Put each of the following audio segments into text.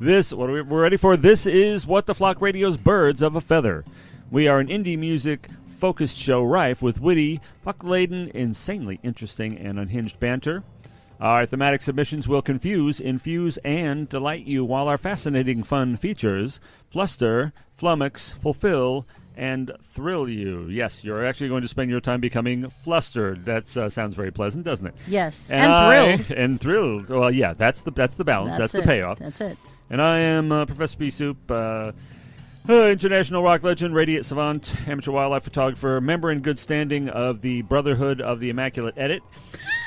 We're ready for. This is What the Flock Radio's Birds of a Feather. We are an indie music focused show rife with witty, fuck-laden, insanely interesting, and unhinged banter. Our thematic submissions will confuse, infuse, and delight you, while our fascinating fun features fluster, flummox, fulfill, and thrill you. Yes, you're actually going to spend your time becoming flustered. That sounds very pleasant, doesn't it? Yes, and thrilled. And thrilled. Well, yeah, that's the balance. That's the payoff. That's it. And I am Professor P-Soop, international rock legend, radiant savant, amateur wildlife photographer, member in good standing of the Brotherhood of the Immaculate Edit.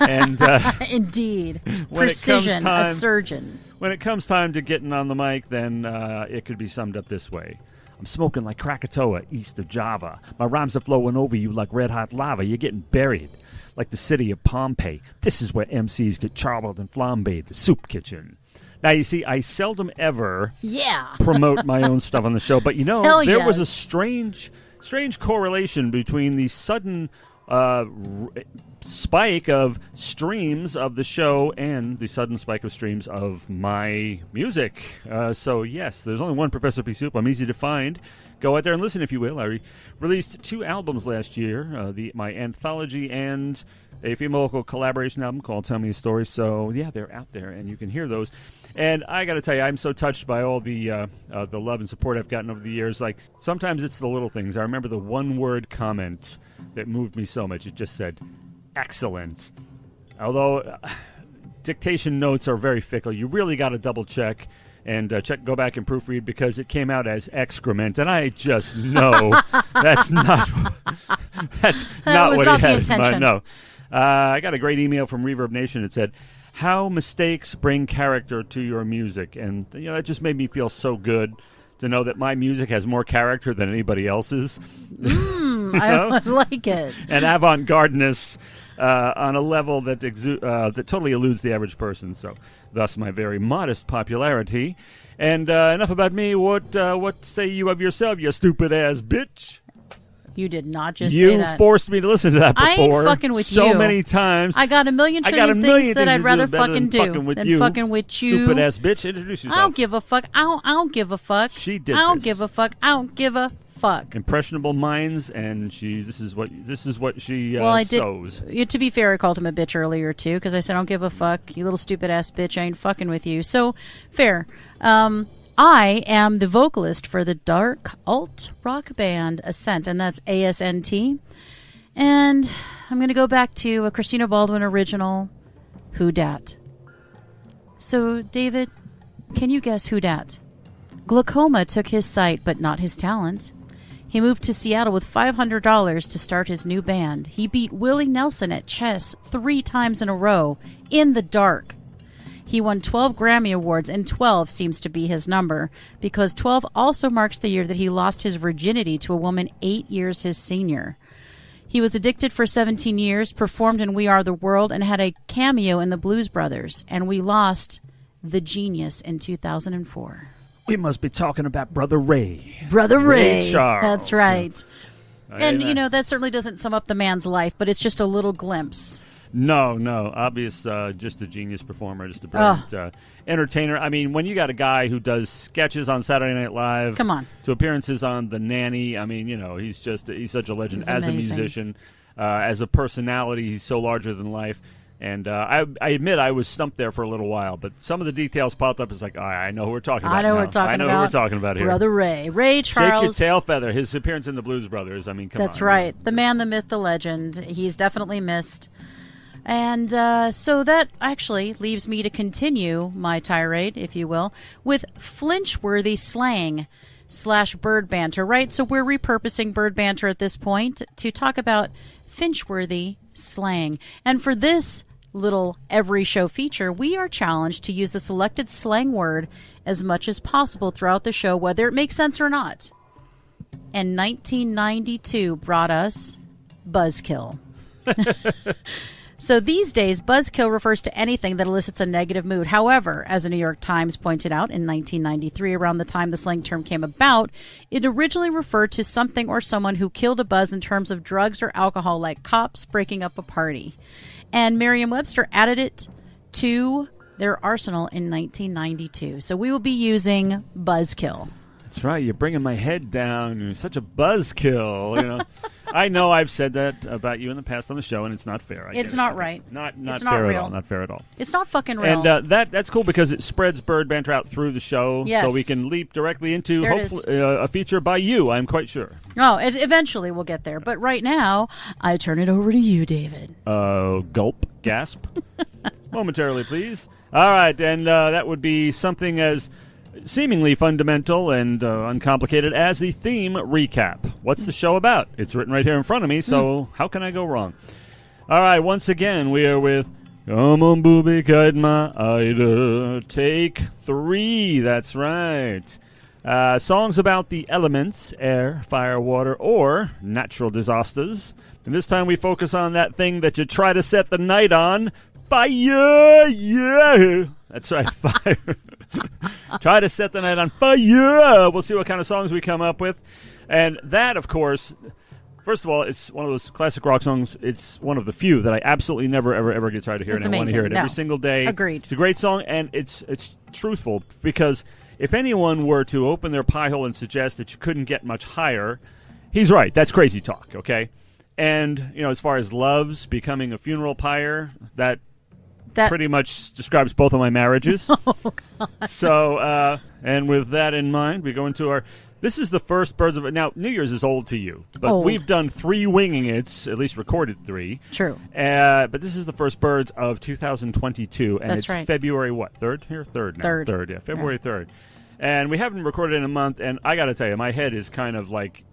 And indeed, precision, a surgeon. When it comes time to getting on the mic, then it could be summed up this way. I'm smoking like Krakatoa, east of Java. My rhymes are flowing over you like red-hot lava. You're getting buried like the city of Pompeii. This is where MCs get charbled and flambéed, the soup kitchen. Now, you see, I seldom ever promote my own stuff on the show, but, there was a strange correlation between the sudden spike of streams of the show and the sudden spike of streams of my music. So, yes, there's only one Professor P-Soop. I'm easy to find. Go out there and listen, if you will. I released 2 albums last year, my anthology and a female collaboration album called Tell Me a Story. So, yeah, they're out there, and you can hear those. And I got to tell you, I'm so touched by all the love and support I've gotten over the years. Like, sometimes it's the little things. I remember the one-word comment that moved me so much. It just said, excellent. Although dictation notes are very fickle. You really got to double-check and go back and proofread, because it came out as excrement, and I just know that's not what he had in mind. No. I got a great email from Reverb Nation. It said, how mistakes bring character to your music. And, that just made me feel so good to know that my music has more character than anybody else's. I like it. And avant-gardeness on a level that that totally eludes the average person. So, thus my very modest popularity. And enough about me. What say you of yourself, you stupid-ass bitch? You did not just say that. You forced me to listen to that before. I ain't fucking with you. So many times. I got a million trillion things that I'd rather fucking do than fucking with you. Stupid-ass bitch. Introduce yourself. I don't give a fuck. I don't give a fuck. She did I don't give a fuck. I don't give a fuck. Impressionable minds, and this is what she sows. To be fair, I called him a bitch earlier, too, because I said, I don't give a fuck. You little stupid-ass bitch. I ain't fucking with you. So, fair. I am the vocalist for the dark alt rock band Ascent, and that's ASNT. And I'm going to go back to a Christina Baldwin original, Who Dat. So, David, can you guess who dat? Glaucoma took his sight, but not his talent. He moved to Seattle with $500 to start his new band. He beat Willie Nelson at chess 3 times in a row, in the dark. He won 12 Grammy Awards, and 12 seems to be his number, because 12 also marks the year that he lost his virginity to a woman 8 years his senior. He was addicted for 17 years, performed in We Are the World, and had a cameo in the Blues Brothers, and we lost the genius in 2004. We must be talking about Brother Ray. Brother Ray. Charles. That's right. And, that certainly doesn't sum up the man's life, but it's just a little glimpse. No. Obvious, just a genius performer, just a brilliant entertainer. I mean, when you got a guy who does sketches on Saturday Night Live, come on, to appearances on The Nanny, I mean, he's such a legend as a musician, as a personality. He's so larger than life. And I admit I was stumped there for a little while, but some of the details popped up. It's like, I know who we're talking about. I know who we're talking about here. Brother Ray. Ray Charles. Shake your tail feather. His appearance in the Blues Brothers. I mean, come on. That's right. The man, the myth, the legend. He's definitely missed. And so that actually leaves me to continue my tirade, if you will, with flinch-worthy slang / bird banter, right? So we're repurposing bird banter at this point to talk about finch-worthy slang. And for this little every show feature, we are challenged to use the selected slang word as much as possible throughout the show, whether it makes sense or not. And 1992 brought us buzzkill. So these days, buzzkill refers to anything that elicits a negative mood. However, as the New York Times pointed out in 1993, around the time the slang term came about, it originally referred to something or someone who killed a buzz in terms of drugs or alcohol, like cops breaking up a party. And Merriam-Webster added it to their arsenal in 1992. So we will be using Buzzkill. That's right. You're bringing my head down. You're such a buzzkill. You know, I know I've said that about you in the past on the show, and it's not fair. It's not right. Not it's fair not at all. Not fair at all. It's not fucking real. And that's cool because it spreads bird banter out through the show, yes. so we can leap directly into hopefully a feature by you. I'm quite sure. Oh, eventually we'll get there. But right now, I turn it over to you, David. Gulp, gasp, momentarily, please. All right, and that would be something as seemingly fundamental and uncomplicated as the theme recap. What's the show about? It's written right here in front of me, so how can I go wrong? All right, once again, we are with Come on, booby, kite my Eider. Take 3, that's right. Songs about the elements, air, fire, water, or natural disasters. And this time we focus on that thing that you try to set the night on. Fire, yeah. That's right, fire. Try to set the night on fire. We'll see what kind of songs we come up with. And that, of course, first of all, it's one of those classic rock songs. It's one of the few that I absolutely never, ever get tired of hearing. I want to hear it every single day. Agreed. It's a great song, and it's truthful, because if anyone were to open their pie hole and suggest that you couldn't get much higher, he's right. That's crazy talk, okay? And, you know, as far as Love's becoming a funeral pyre, that pretty much describes both of my marriages. Oh, God. So, and with that in mind, we go into our... This is the first Birds of... Now, New Year's is old to you, but we've done 3 winging it's, at least recorded 3. True. But this is the first Birds of 2022, and That's it's right. February, what, 3rd here? 3rd now. 3rd. Yeah, February 3rd. And we haven't recorded in a month, and I got to tell you, my head is kind of like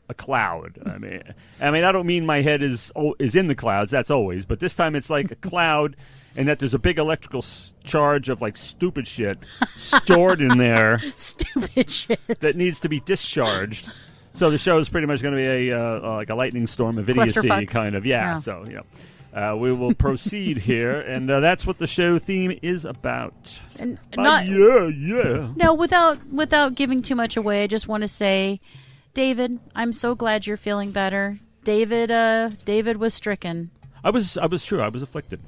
a cloud. I mean, I don't mean my head is in the clouds, that's always, but this time it's like a cloud... And that there's a big electrical charge of, like, stupid shit stored in there. Stupid shit. That needs to be discharged. So the show is pretty much going to be like a lightning storm of idiocy, kind of. Yeah. So, you know, we will proceed here. And that's what the show theme is about. And yeah. No, without giving too much away, I just want to say, David, I'm so glad you're feeling better. David was stricken. I was afflicted.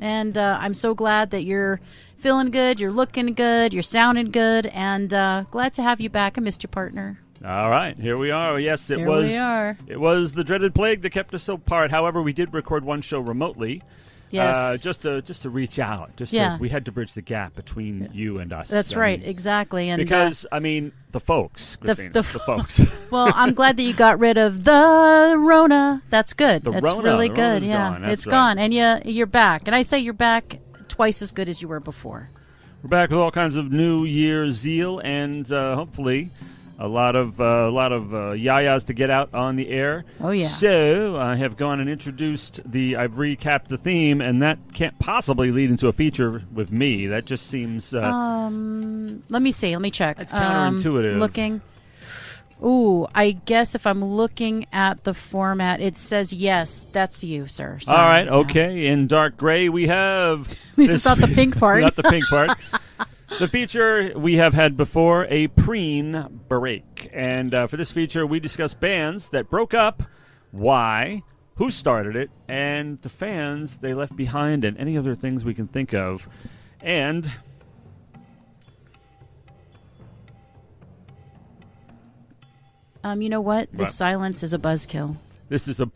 And I'm so glad that you're feeling good, you're looking good, you're sounding good, and glad to have you back. I missed your partner. All right, here we are. Yes, we are. It was the dreaded plague that kept us apart. However, we did record one show remotely. Yes. Just to reach out. We had to bridge the gap between you and us. That's right, exactly. And because, the folks, Christina, the folks. Well, I'm glad that you got rid of the Rona. That's good. That's really good. Yeah, it's gone. And you're back. And I say you're back twice as good as you were before. We're back with all kinds of New Year's zeal and hopefully a lot of yayas to get out on the air. Oh, yeah. So I have gone and introduced I've recapped the theme, and that can't possibly lead into a feature with me. That just seems... let me see. Let me check. It's counterintuitive. Looking... Ooh, I guess if I'm looking at the format, it says yes. That's you, sir. Sorry. All right, okay. In dark gray, we have... At least it's not the pink part. Not the pink part. The feature we have had before, a preen break. And for this feature, we discuss bands that broke up, why, who started it, and the fans they left behind, and any other things we can think of. And... you know what? The silence is a buzzkill. This is a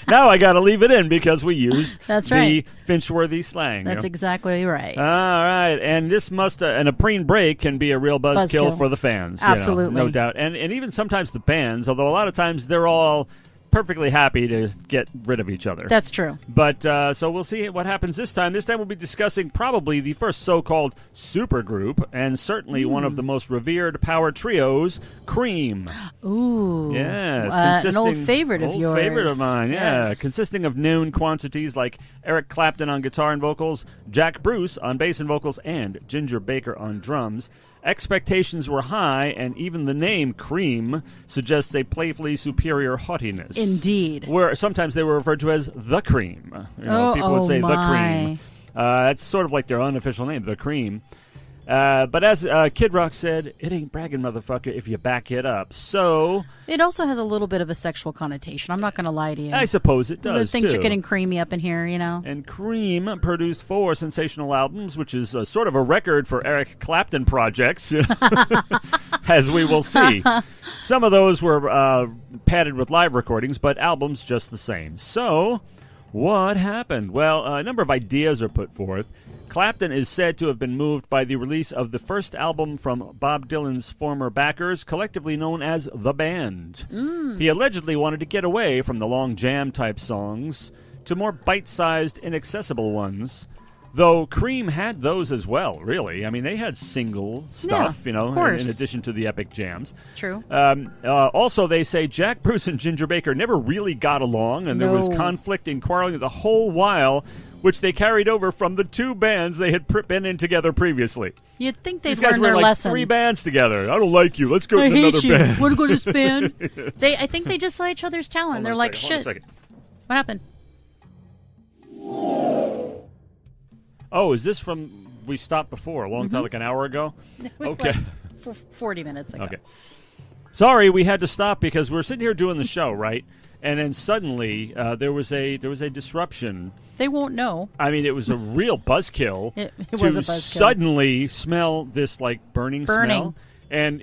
now I got to leave it in because we used the Finchworthy slang. That's exactly right. All right, and this and a preen break can be a real buzzkill for the fans. Absolutely, no doubt, and even sometimes the bands. Although a lot of times they're all perfectly happy to get rid of each other. That's true. But so we'll see what happens this time. This time we'll be discussing probably the first so-called supergroup, and certainly one of the most revered power trios, Cream. Ooh. Yes. An old favorite of yours. Old favorite of mine, yeah. Yes. Consisting of known quantities like Eric Clapton on guitar and vocals, Jack Bruce on bass and vocals, and Ginger Baker on drums. Expectations were high, and even the name Cream suggests a playfully superior haughtiness. Indeed. Where sometimes they were referred to as the Cream. People would say the Cream. That's sort of like their unofficial name, the Cream. But as Kid Rock said, it ain't bragging, motherfucker, if you back it up. So it also has a little bit of a sexual connotation. I'm not going to lie to you. I suppose it does, Things too. are getting creamy up in here, And Cream produced 4 sensational albums, which is sort of a record for Eric Clapton projects, as we will see. Some of those were padded with live recordings, but albums just the same. So what happened? Well, a number of ideas are put forth. Clapton is said to have been moved by the release of the first album from Bob Dylan's former backers, collectively known as The Band. He allegedly wanted to get away from the long jam-type songs to more bite-sized, inaccessible ones, though Cream had those as well, really. I mean, they had single stuff, in addition to the epic jams. True. Also, they say Jack Bruce and Ginger Baker never really got along, and there was conflict and quarreling the whole while, which they carried over from the 2 bands they had been in together previously. You'd think they'd These guys learn were their like lesson. 3 bands together. I don't like you. Let's go to I another hate you. band. Want to go to this band? I think they just saw each other's talent. They're like, shit. Hold on a second. What happened? Oh, is this from we stopped before, a long time, like an hour ago? It was Okay. like 40 minutes ago. Okay. Sorry, we had to stop because we were sitting here doing the show, right? And then suddenly there was a disruption. They won't know. I mean, it was a real buzzkill. It to was a buzzkill. Suddenly smell this like burning smell. And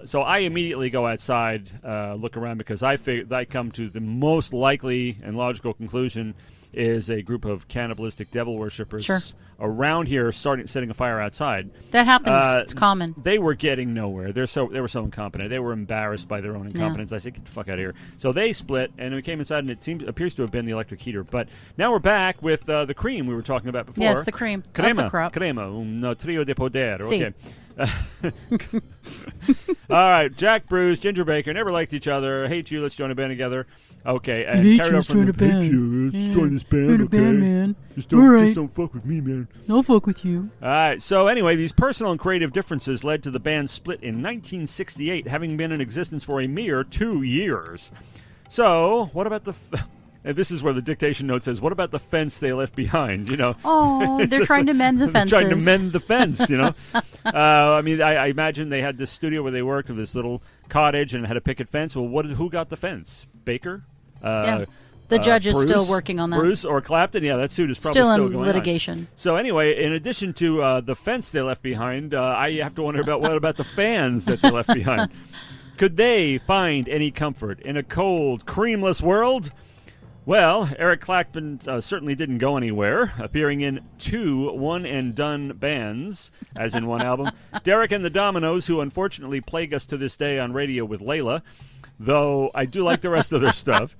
so I immediately go outside, look around because I come to the most likely and logical conclusion is a group of cannibalistic devil worshippers around here setting a fire outside. That happens. It's common. They were getting nowhere. They were so incompetent. They were embarrassed by their own incompetence. I said, "Get the fuck out of here!" So they split, and we came inside, and it appears to have been the electric heater. But now we're back with the Cream we were talking about before. Yes, the Cream. Crema, Of the crop. crema, un trio de poder. Si. Okay. All right, Jack Bruce, Ginger Baker never liked each other. Hate you. Let's join a band together. Okay, and hate carried you, over let's join a band. Hate you, let's join this band. Join a Okay, band, man. Just All right. don't fuck with me, man. I'll fuck with you. All right. So anyway, these personal and creative differences led to the band's split in 1968, having been in existence for a mere 2 years. So what about and this is where the dictation note says, what about the fence they left behind, Oh, they're trying to mend the fences. They're trying to mend the fence, I mean, I imagine they had this studio where they worked with this little cottage and had a picket fence. Well, who got the fence? Baker? Yeah. The judge is Bruce, still working on that. Bruce or Clapton? Yeah, that suit is probably still still in going litigation. on. So anyway, in addition to the fence they left behind, I have to wonder what about the fans that they left behind? Could they find any comfort in a cold, creamless world? Well, Eric Clapton certainly didn't go anywhere, appearing in 2 one-and-done bands, as in one album. Derek and the Dominoes, who unfortunately plague us to this day on radio with Layla, though I do like the rest of their stuff.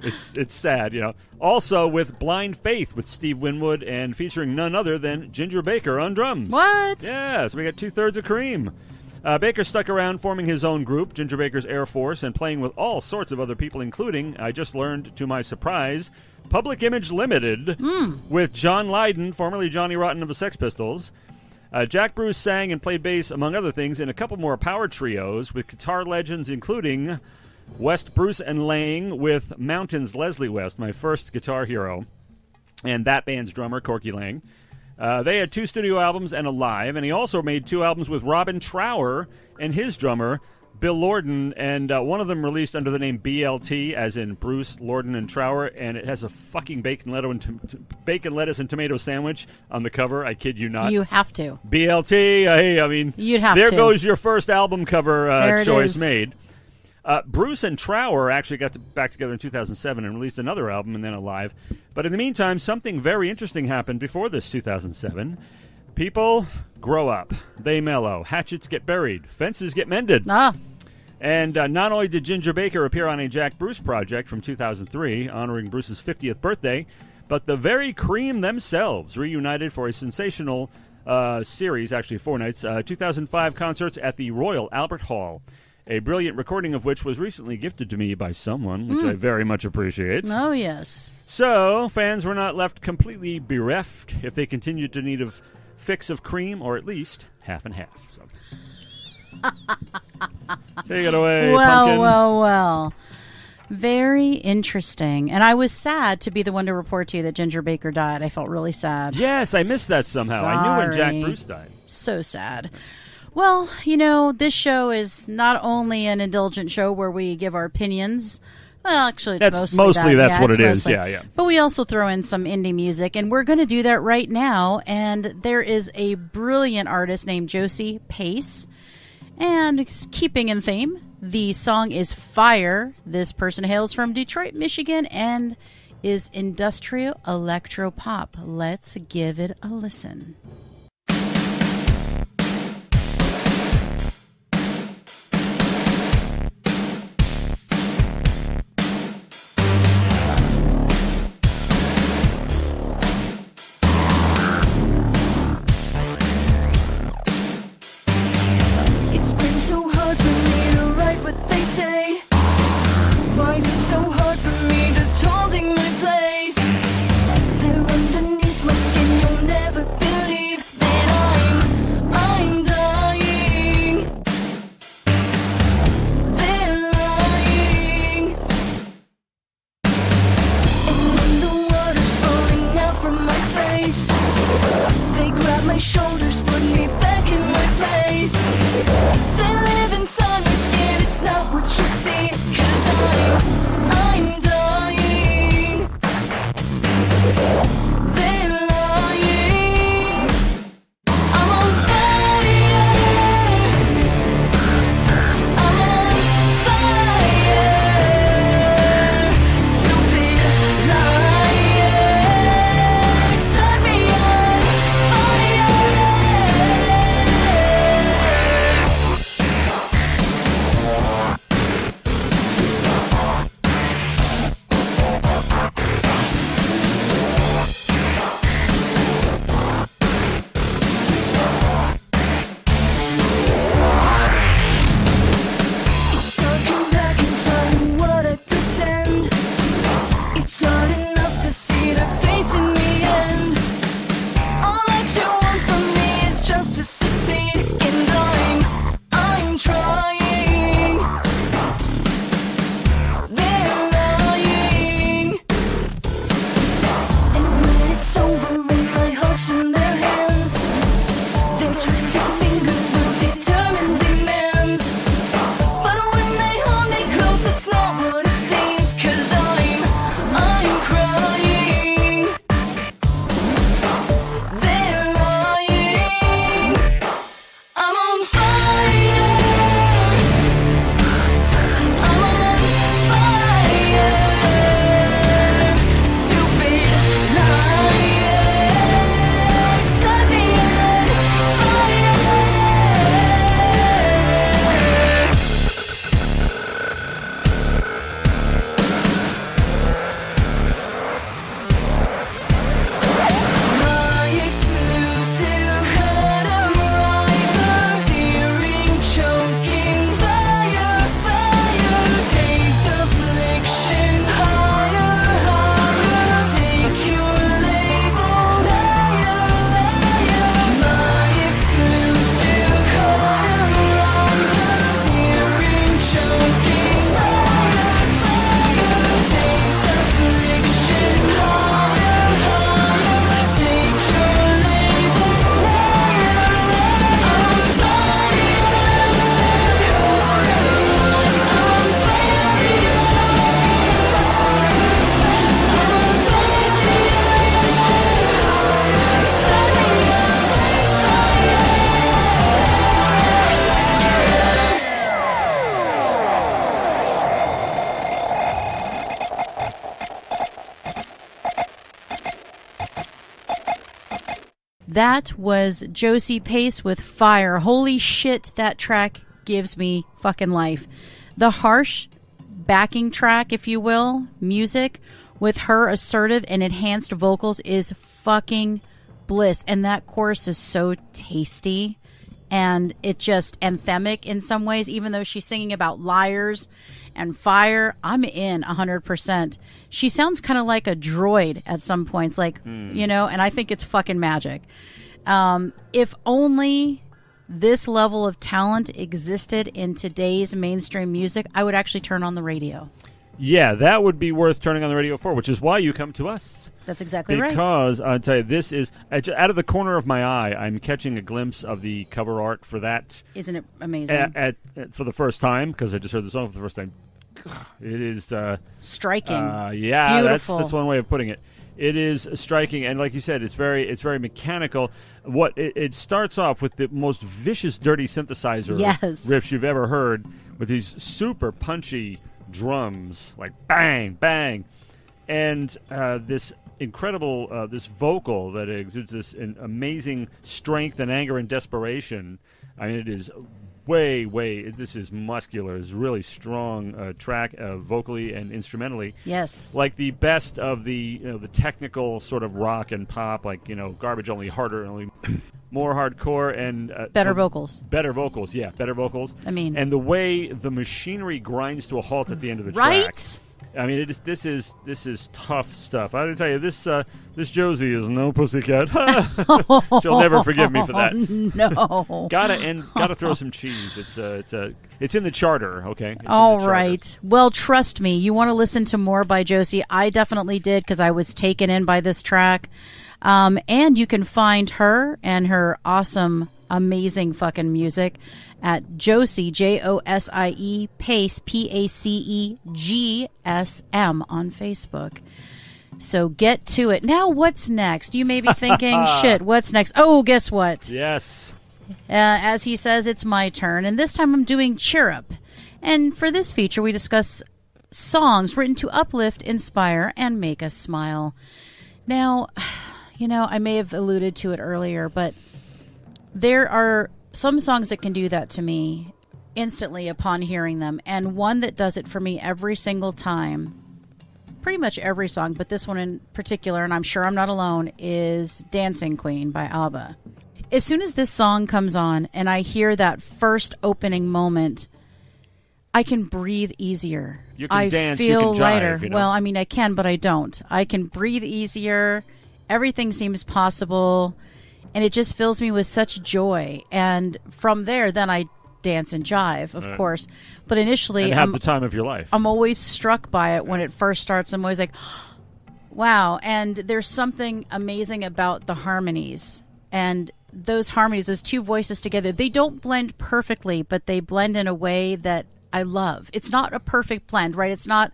It's sad, Also with Blind Faith with Steve Winwood and featuring none other than Ginger Baker on drums. What? Yeah, so we got 2/3 of Cream. Baker stuck around forming his own group, Ginger Baker's Air Force, and playing with all sorts of other people, including, I just learned to my surprise, Public Image Limited with John Lydon, formerly Johnny Rotten of the Sex Pistols. Jack Bruce sang and played bass, among other things, in a couple more power trios with guitar legends, including West Bruce and Lang with Mountains Leslie West, my first guitar hero, and that band's drummer, Corky Lang. They had 2 studio albums and a live, and he also made 2 albums with Robin Trower and his drummer, Bill Lorden, and one of them released under the name BLT, as in Bruce, Lorden, and Trower, and it has a fucking bacon, lettuce, and tomato sandwich on the cover. I kid you not. You have to. BLT, I mean, you'd have there to. goes your first album cover choice is. made. Bruce and Trower actually got back together in 2007 and released another album and then a live. But in the meantime, something very interesting happened before this 2007. People grow up. They mellow. Hatchets get buried. Fences get mended. And not only did Ginger Baker appear on a Jack Bruce project from 2003, honoring Bruce's 50th birthday, but the very Cream themselves reunited for a sensational series, actually 4 nights, 2005 concerts at the Royal Albert Hall. A brilliant recording of which was recently gifted to me by someone, which I very much appreciate. Oh, yes. So, fans were not left completely bereft if they continued to need a fix of Cream, or at least half and half. So. Take it away, Well, Pumpkin. well. Very interesting. And I was sad to be the one to report to you that Ginger Baker died. I felt really sad. Yes, I missed that somehow. Sorry. I knew when Jack Bruce died. So sad. Well, you know, this show is not only an indulgent show where we give our opinions. Well, actually, it's mostly that's yeah, what it is. mostly. Yeah. But we also throw in some indie music, and we're going to do that right now. And there is a brilliant artist named Josie Pace. And keeping in theme, the song is Fire. This person hails from Detroit, Michigan, and is industrial electro pop. Let's give it a listen. That was Josie Pace with Fire. Holy shit, that track gives me fucking life. The harsh backing track, if you will, music with her assertive and enhanced vocals is fucking bliss. And that chorus is so tasty. And it just anthemic in some ways, even though she's singing about liars and fire. I'm in 100%. She sounds kind of like a droid at some points, like, you know, and I think it's fucking magic. If only this level of talent existed in today's mainstream music, I would actually turn on the radio. Yeah, that would be worth turning on the radio for, which is why you come to us. That's exactly right. Because, I'll tell you, this is, out of the corner of my eye, I'm catching a glimpse of the cover art for that. Isn't it amazing? For the first time, because I just heard the song for the first time. It is... striking. Yeah, Beautiful. that's one way of putting it. It is striking, and like you said, it's very mechanical. It starts off with the most vicious, dirty synthesizer riffs you've ever heard, with these super punchy drums, like bang, bang, and this incredible this vocal that exudes this amazing strength and anger and desperation. I mean, it is this is muscular. It's really strong track vocally and instrumentally. Yes. Like the best of the the technical sort of rock and pop, like Garbage, only harder, only more hardcore, and better vocals. Better vocals, yeah, better vocals. I mean, and the way the machinery grinds to a halt at the end of the right? track. I mean, this is tough stuff. I didn't tell you this Josie is no pussycat. She'll never forgive me for that. No, gotta throw some cheese. It's in the charter. Okay. All right. Well, trust me, you want to listen to more by Josie. I definitely did, because I was taken in by this track. And you can find her and her awesome, amazing fucking music at Josie, Josie, Pace, PACEGSM on Facebook. So get to it. Now, what's next? You may be thinking, shit, what's next? Oh, guess what? Yes. As he says, it's my turn. And this time I'm doing Cheer Up. And for this feature, we discuss songs written to uplift, inspire, and make us smile. Now, I may have alluded to it earlier, but there are some songs that can do that to me instantly upon hearing them. And one that does it for me every single time, pretty much every song, but this one in particular, and I'm sure I'm not alone, is Dancing Queen by ABBA. As soon as this song comes on and I hear that first opening moment, I can breathe easier. You can dance, feel you can jive, lighter. Well, I mean, I can, but I don't. I can breathe easier. Everything seems possible, and it just fills me with such joy. And from there, then I dance and jive, of course. But initially, and have the time of your life. I'm always struck by it when it first starts. I'm always like, wow. And there's something amazing about the harmonies. And those harmonies, those two voices together, they don't blend perfectly, but they blend in a way that I love. It's not a perfect blend, right? It's not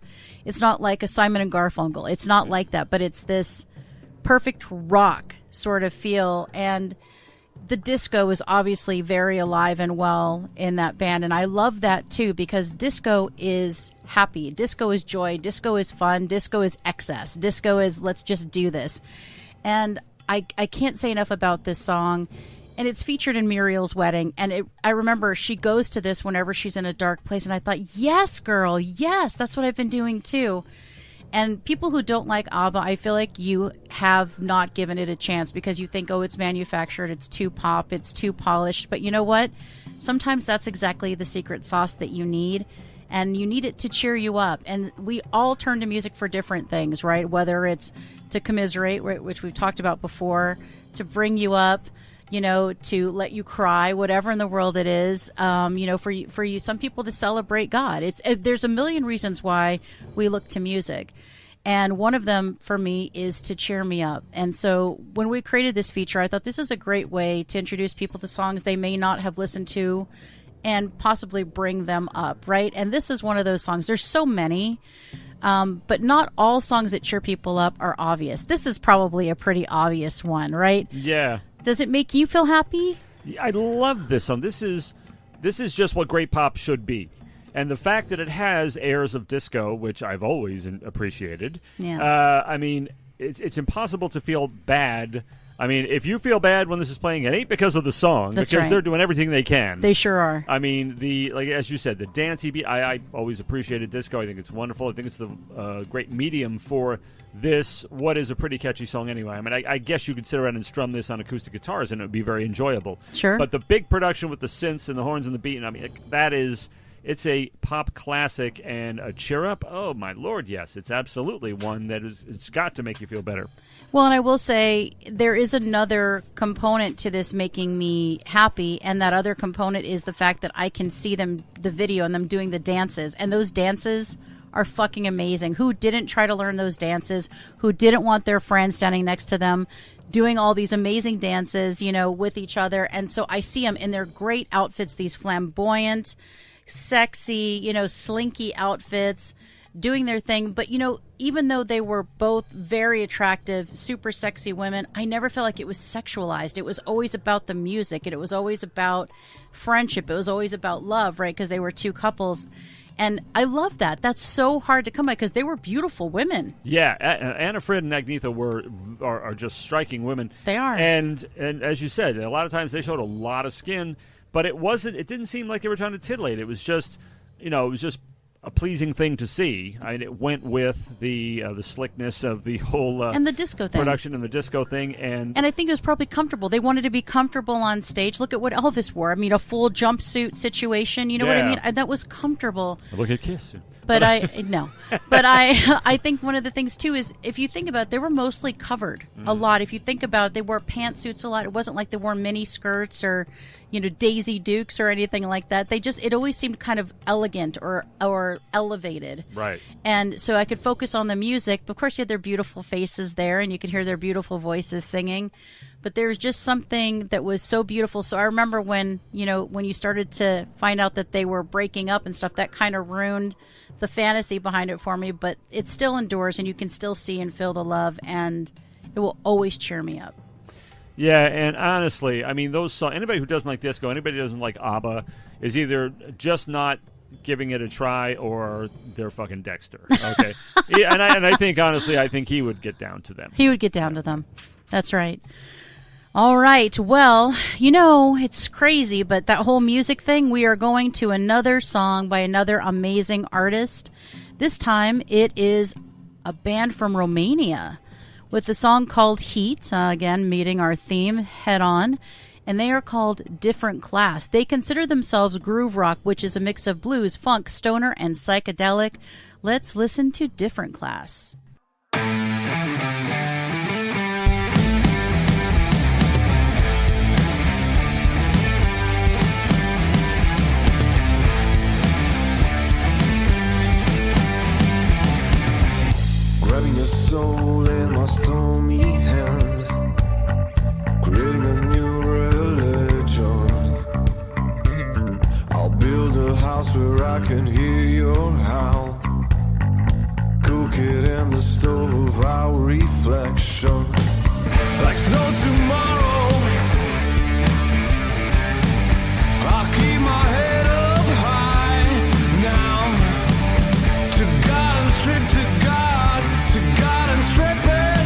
like a Simon and Garfunkel. It's not like that, but it's this perfect rock sort of feel. And the disco is obviously very alive and well in that band, and I love that too, because disco is happy, disco is joy, disco is fun, disco is excess, disco is let's just do this. And I can't say enough about this song. And it's featured in Muriel's wedding, and I remember she goes to this whenever she's in a dark place, and I thought, yes, girl, yes, that's what I've been doing too. And people who don't like ABBA, I feel like you have not given it a chance, because you think, oh, it's manufactured, it's too pop, it's too polished. But you know what? Sometimes that's exactly the secret sauce that you need, and you need it to cheer you up. And we all turn to music for different things, right? Whether it's to commiserate, which we've talked about before, to bring you up, to let you cry, whatever in the world it is, for you, some people to celebrate God. There's a million reasons why we look to music. And one of them for me is to cheer me up. And so when we created this feature, I thought this is a great way to introduce people to songs they may not have listened to and possibly bring them up, right? And this is one of those songs. There's so many, but not all songs that cheer people up are obvious. This is probably a pretty obvious one, right? Yeah. Does it make you feel happy? I love this song. This is just what great pop should be. And the fact that it has airs of disco, which I've always appreciated. Yeah. I mean, it's impossible to feel bad. I mean, if you feel bad when this is playing, it ain't because of the song. That's because right. They're doing everything they can. They sure are. I mean, as you said, the dancey beat. I always appreciated disco. I think it's wonderful. I think it's the great medium for this, what is a pretty catchy song anyway. I mean, I guess you could sit around and strum this on acoustic guitars and it would be very enjoyable. Sure. But the big production with the synths and the horns and the beat, I mean, it's a pop classic and a cheer up. Oh, my Lord, yes. It's absolutely one that it's got to make you feel better. Well, and I will say there is another component to this making me happy, and that other component is the fact that I can see the video and them doing the dances. And those dances are fucking amazing. Who didn't try to learn those dances? Who didn't want their friend standing next to them doing all these amazing dances, you know, with each other? And so I see them in their great outfits, these flamboyant, sexy, you know, slinky outfits, doing their thing. But, you know, even though they were both very attractive, super sexy women, I never felt like it was sexualized. It was always about the music, and it was always about friendship. It was always about love, right? Because they were two couples. And I love that. That's so hard to come by because they were beautiful women. Yeah, Anna Frid and Agnetha are just striking women. They are. And as you said, a lot of times they showed a lot of skin, but it didn't seem like they were trying to titillate. It was just, you know, it was just a pleasing thing to see. I mean, it went with the slickness of the whole and the disco thing. production and the disco thing, and I think it was probably comfortable. They wanted to be comfortable on stage. Look at what Elvis wore. I mean, a full jumpsuit situation. You know what I mean? That was comfortable. Look at Kiss. But I think one of the things too is if you think about it, they were mostly covered a lot. If you think about it, they wore pantsuits a lot. It wasn't like they wore mini skirts or, you know, Daisy Dukes or anything like that. It always seemed kind of elegant or elevated. Right. And so I could focus on the music. Of course, you had their beautiful faces there, and you could hear their beautiful voices singing. But there was just something that was so beautiful. So I remember when you started to find out that they were breaking up and stuff, that kind of ruined the fantasy behind it for me. But it still endures, and you can still see and feel the love, and it will always cheer me up. Yeah, and honestly, I mean, those songs, anybody who doesn't like disco, anybody who doesn't like ABBA is either just not giving it a try or they're fucking Dexter. Okay. Yeah, and I think, honestly, I think he would get down to them. He would get down to them. That's right. All right. Well, you know, it's crazy, but that whole music thing, we are going to another song by another amazing artist. This time it is a band from Romania with a song called Heat, again, meeting our theme head on. And they are called Different Class. They consider themselves groove rock, which is a mix of blues, funk, stoner, and psychedelic. Let's listen to Different Class. Grabbing your soul in my stormy hand, creating a new religion. I'll build a house where I can hear your howl, cook it in the stove of our reflection. Like snow tomorrow, I'll keep my head up high now. To God and strip to God and strip it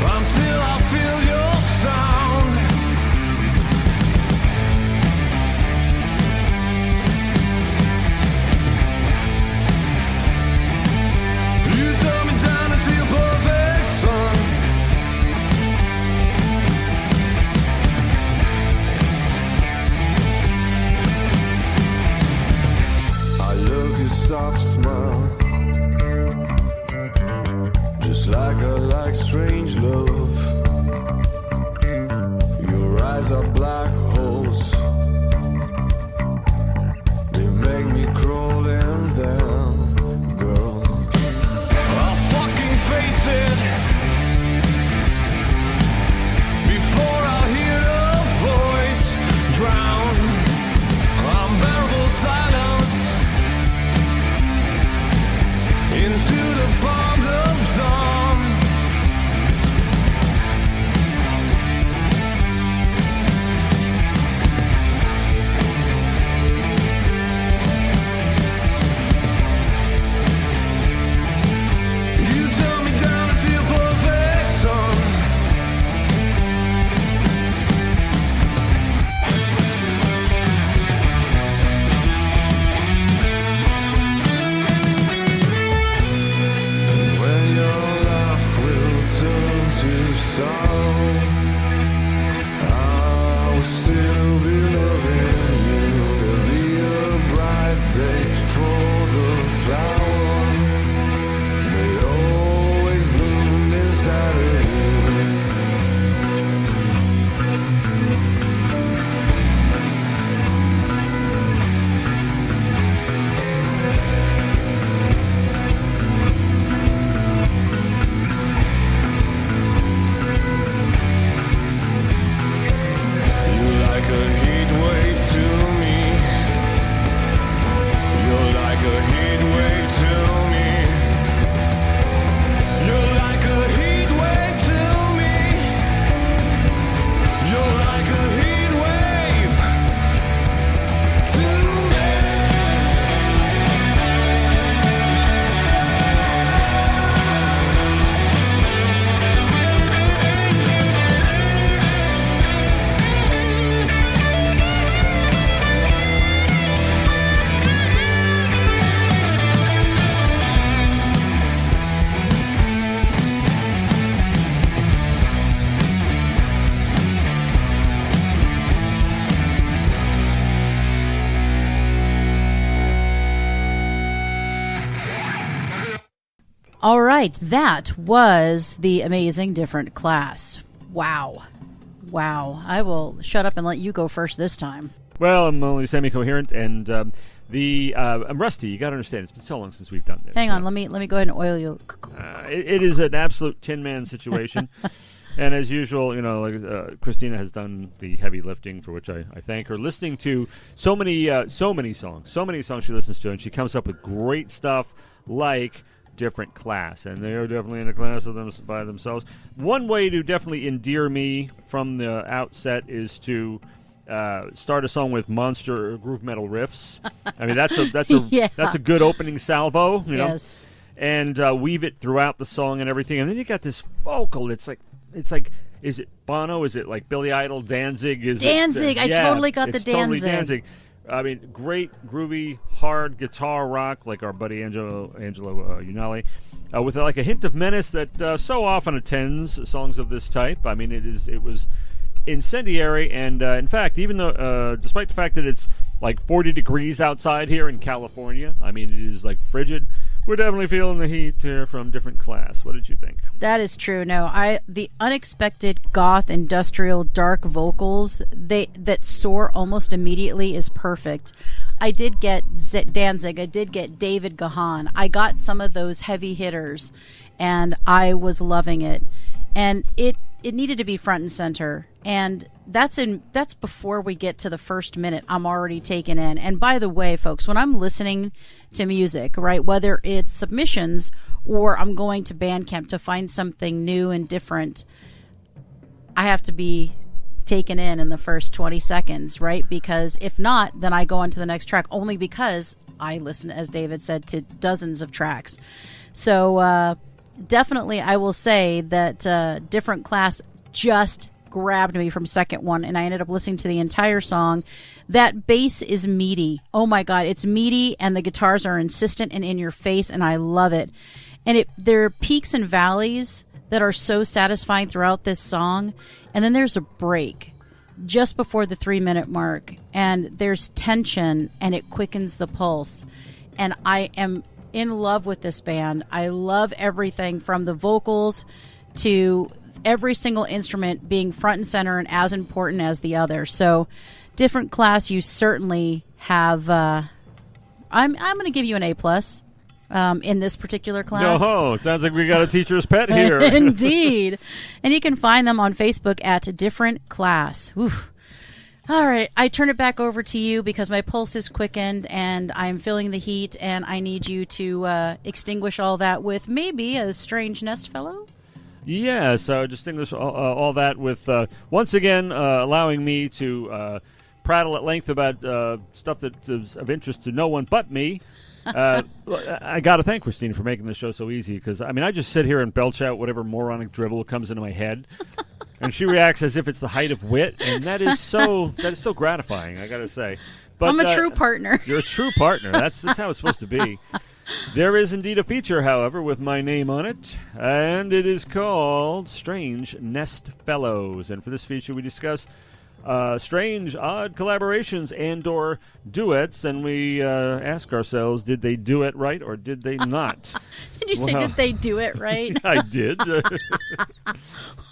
until I feel your sound. You turn me down into your perfect sun. I love your soft smile, just like I like strange love. Your eyes are black holes, they make me crawl in them, girl. I'll fucking face it before I hear a voice drown. Unbearable silence All right, that was the amazing Different Class. Wow. I will shut up and let you go first this time. Well, I'm only semi-coherent, and I'm rusty. You got to understand, it's been so long since we've done this. Hang on, let me go ahead and oil you. It is an absolute Tin Man situation. And as usual, Christina has done the heavy lifting, for which I thank her. Listening to so many songs she listens to, and she comes up with great stuff like Different Class, and they are definitely in a class of them by themselves. One way to definitely endear me from the outset is to start a song with monster groove metal riffs. I mean, that's a good opening salvo, you know? Yes. And weave it throughout the song and everything, and then you got this vocal. It's like, is it Bono? Is it like Billy Idol? Danzig? Danzig. I totally got the Totally Danzig. I mean, great, groovy, hard guitar rock, like our buddy Angelo Unali, with like a hint of menace that so often attends songs of this type. I mean, it was incendiary, and in fact, even though, despite the fact that it's like 40 degrees outside here in California, I mean, it is like frigid. We're definitely feeling the heat here from Different Class. What did you think? That is true. No, the unexpected goth industrial dark vocals that soar almost immediately is perfect. I did get Danzig. I did get David Gahan. I got some of those heavy hitters, and I was loving it. And it needed to be front and center. And that's before we get to the first minute. I'm already taken in. And by the way, folks, when I'm listening to music, right, whether it's submissions or I'm going to Bandcamp to find something new and different, I have to be taken in the first 20 seconds, right? Because if not, then I go on to the next track, only because I listen, as David said, to dozens of tracks. So definitely I will say that Different Class just grabbed me from second one, and I ended up listening to the entire song. That bass is meaty. Oh my God, it's meaty, and the guitars are insistent and in your face, and I love it. And there are peaks and valleys that are so satisfying throughout this song, and then there's a break just before the 3-minute mark, and there's tension, and it quickens the pulse. And I am in love with this band. I love everything from the vocals to every single instrument being front and center and as important as the other. So Different Class, you certainly have I'm going to give you an A+ in this particular class. Oh, sounds like we got a teacher's pet here. Indeed. And you can find them on Facebook at Different Class. Oof. All right, I turn it back over to you because my pulse is quickened and I'm feeling the heat, and I need you to extinguish all that with maybe a strange nest fellow. Yeah, so distinguish all that with, once again, allowing me to prattle at length about stuff that is of interest to no one but me. I got to thank Christina for making this show so easy, because, I mean, I just sit here and belch out whatever moronic drivel comes into my head, and she reacts as if it's the height of wit, and that is so gratifying, I got to say. But, I'm a true partner. You're a true partner. That's how it's supposed to be. There is indeed a feature, however, with my name on it, and it is called Strange Nest Fellows. And for this feature, we discuss strange, odd collaborations and or duets, and we ask ourselves, did they do it right or did they not? Did you say, did they do it right? I did.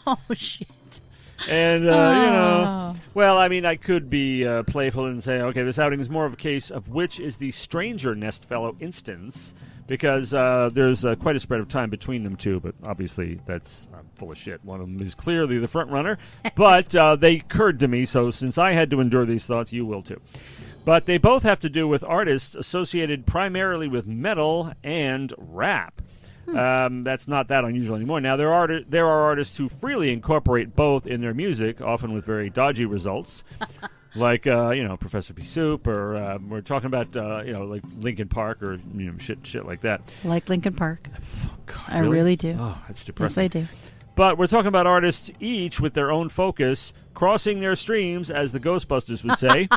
Oh, shit. And, well, I mean, I could be playful and say, okay, this outing is more of a case of which is the stranger nest fellow instance, because there's quite a spread of time between them two, but obviously that's full of shit. One of them is clearly the front runner, but they occurred to me, so since I had to endure these thoughts, you will too. But they both have to do with artists associated primarily with metal and rap. That's not that unusual anymore. Now, there are artists who freely incorporate both in their music, often with very dodgy results, like Professor P-Soop, or we're talking about like Linkin Park, or shit like that. Like Linkin Park. Oh, God, I really do. Oh, that's depressing. Yes, I do. But we're talking about artists each with their own focus, crossing their streams, as the Ghostbusters would say.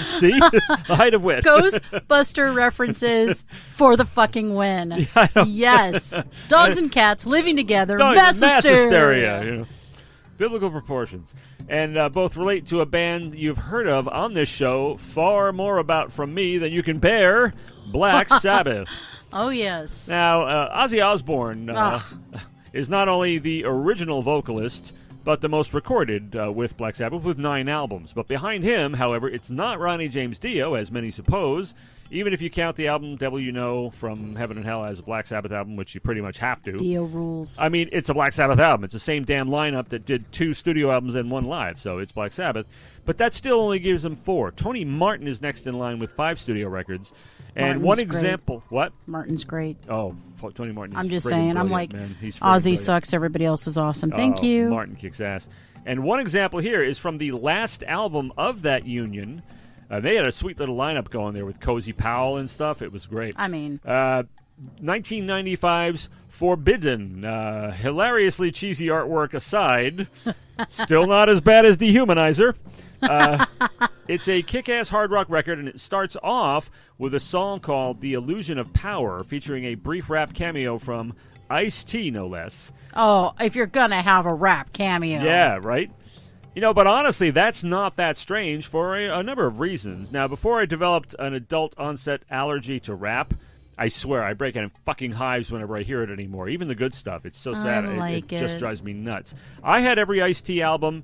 See? The height of wit. Ghostbuster references for the fucking win. Yes. Dogs and cats living together. Mass hysteria. Biblical proportions. And both relate to a band you've heard of on this show, far more about from me than you can bear, Black Sabbath. Oh, yes. Now, Ozzy Osbourne is not only the original vocalist, but the most recorded with Black Sabbath, with 9 albums. But behind him, however, it's not Ronnie James Dio, as many suppose, even if you count the album Devil You Know from Heaven and Hell as a Black Sabbath album, which you pretty much have to. Dio rules. I mean, it's a Black Sabbath album. It's the same damn lineup that did 2 studio albums and 1 live, so it's Black Sabbath. But that still only gives them 4. Tony Martin is next in line with 5 studio records. And Martin's one great. example... What? Martin's great. Oh, Tony Martin is I'm just friggin' saying. I'm brilliant, like, man. He's friggin' Ozzy brilliant. sucks. Everybody else is awesome. Thank you. Martin kicks ass. And one example here is from the last album of that union. They had a sweet little lineup going there with Cozy Powell and stuff. It was great. I mean, 1995's Forbidden. Hilariously cheesy artwork aside, still not as bad as Dehumanizer. It's a kick-ass hard rock record, and it starts off with a song called The Illusion of Power, featuring a brief rap cameo from Ice-T, no less. oh, if you're going to have a rap cameo. Yeah, right? You know, but honestly, that's not that strange for a number of reasons. Now, before I developed an adult-onset allergy to rap, I swear I break out in fucking hives whenever I hear it anymore. Even the good stuff. It's so sad. like It just it. drives me nuts. I had every Ice-T album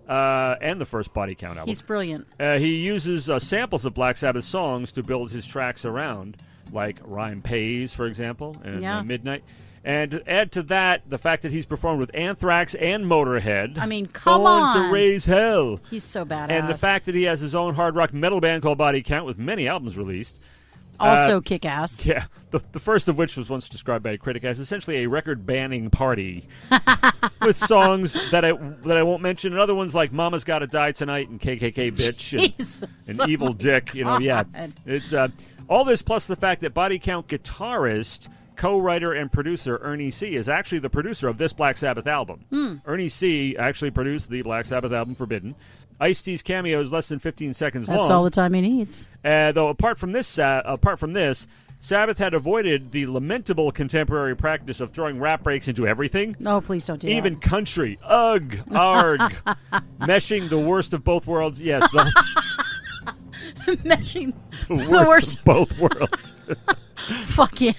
and the first Body Count album. He's brilliant. He uses samples of Black Sabbath songs to build his tracks around, like Rhyme Pays, for example, and Yeah. Midnight. And add to that the fact that he's performed with Anthrax and Motorhead. I mean, come Born on. to raise hell. He's so badass. And the fact that he has his own hard rock metal band called Body Count with many albums released. Also kick-ass. Yeah, the first of which was once described by a critic as essentially a record-banning party with songs that I won't mention, and other ones like Mama's Gotta Die Tonight and KKK Bitch Jesus, and oh Evil my Dick. You know, yeah. God. It's all this plus the fact that Body Count guitarist, co-writer, and producer Ernie C. is actually the producer of this Black Sabbath album. Ernie C. actually produced the Black Sabbath album Forbidden. Ice-T's cameo is less than 15 seconds long. That's all the time he needs. Though apart from this, Sabbath had avoided the lamentable contemporary practice of throwing rap breaks into everything. No, please don't do Even country. Ugh. Arg. Meshing the worst of both worlds. Yes, the that. Meshing worst of both worlds. Fuck yeah.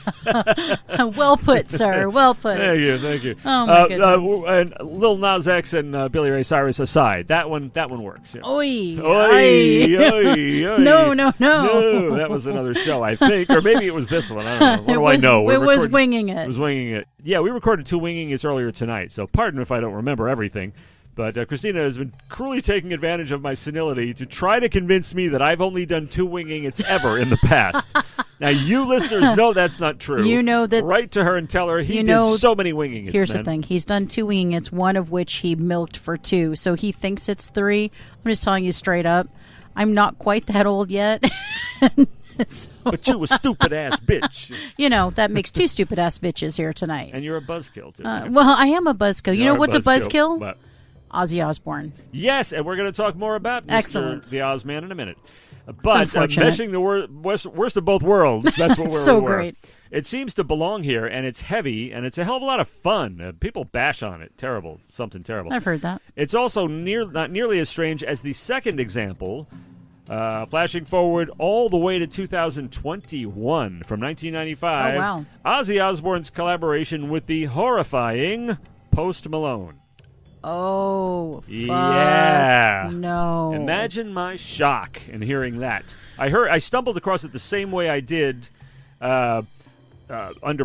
Well put, sir. Well put. Thank you. Oh, my goodness. And Lil Nas X and Billy Ray Cyrus aside, that one works. Yeah. Oi. Oi, oi, oi. No. No, that was another show, I think. Or maybe it was this one. I don't know. What do I know? It was winging it. It was winging it. Yeah, we recorded 2 winging it's earlier tonight, so pardon if I don't remember everything. But Christina has been cruelly taking advantage of my senility to try to convince me that I've only done 2 winging it's ever in the past. Now, you listeners know that's not true. You know that. Write to her and tell her he did so many winging it's. Here's the thing. He's done 2 winging it's, one of which he milked for 2. So he thinks it's 3. I'm just telling you straight up. I'm not quite that old yet. So, but you a stupid-ass bitch. You know, that makes 2 stupid-ass bitches here tonight. And you're a buzzkill, too. Well, I am a buzzkill. You know what's a buzzkill? What? Ozzy Osbourne. Yes, and we're going to talk more about Excellent. Mr. the Ozman in a minute. But unfortunate. meshing the worst of both worlds, that's what we're So great. It seems to belong here, and it's heavy, and it's a hell of a lot of fun. People bash on it. Terrible. Something terrible. I've heard that. It's also not nearly as strange as the second example, flashing forward all the way to 2021 from 1995. Oh, wow. Ozzy Osbourne's collaboration with the horrifying Post Malone. Oh, fuck. Yeah. No. Imagine my shock in hearing that. I stumbled across it the same way I did Under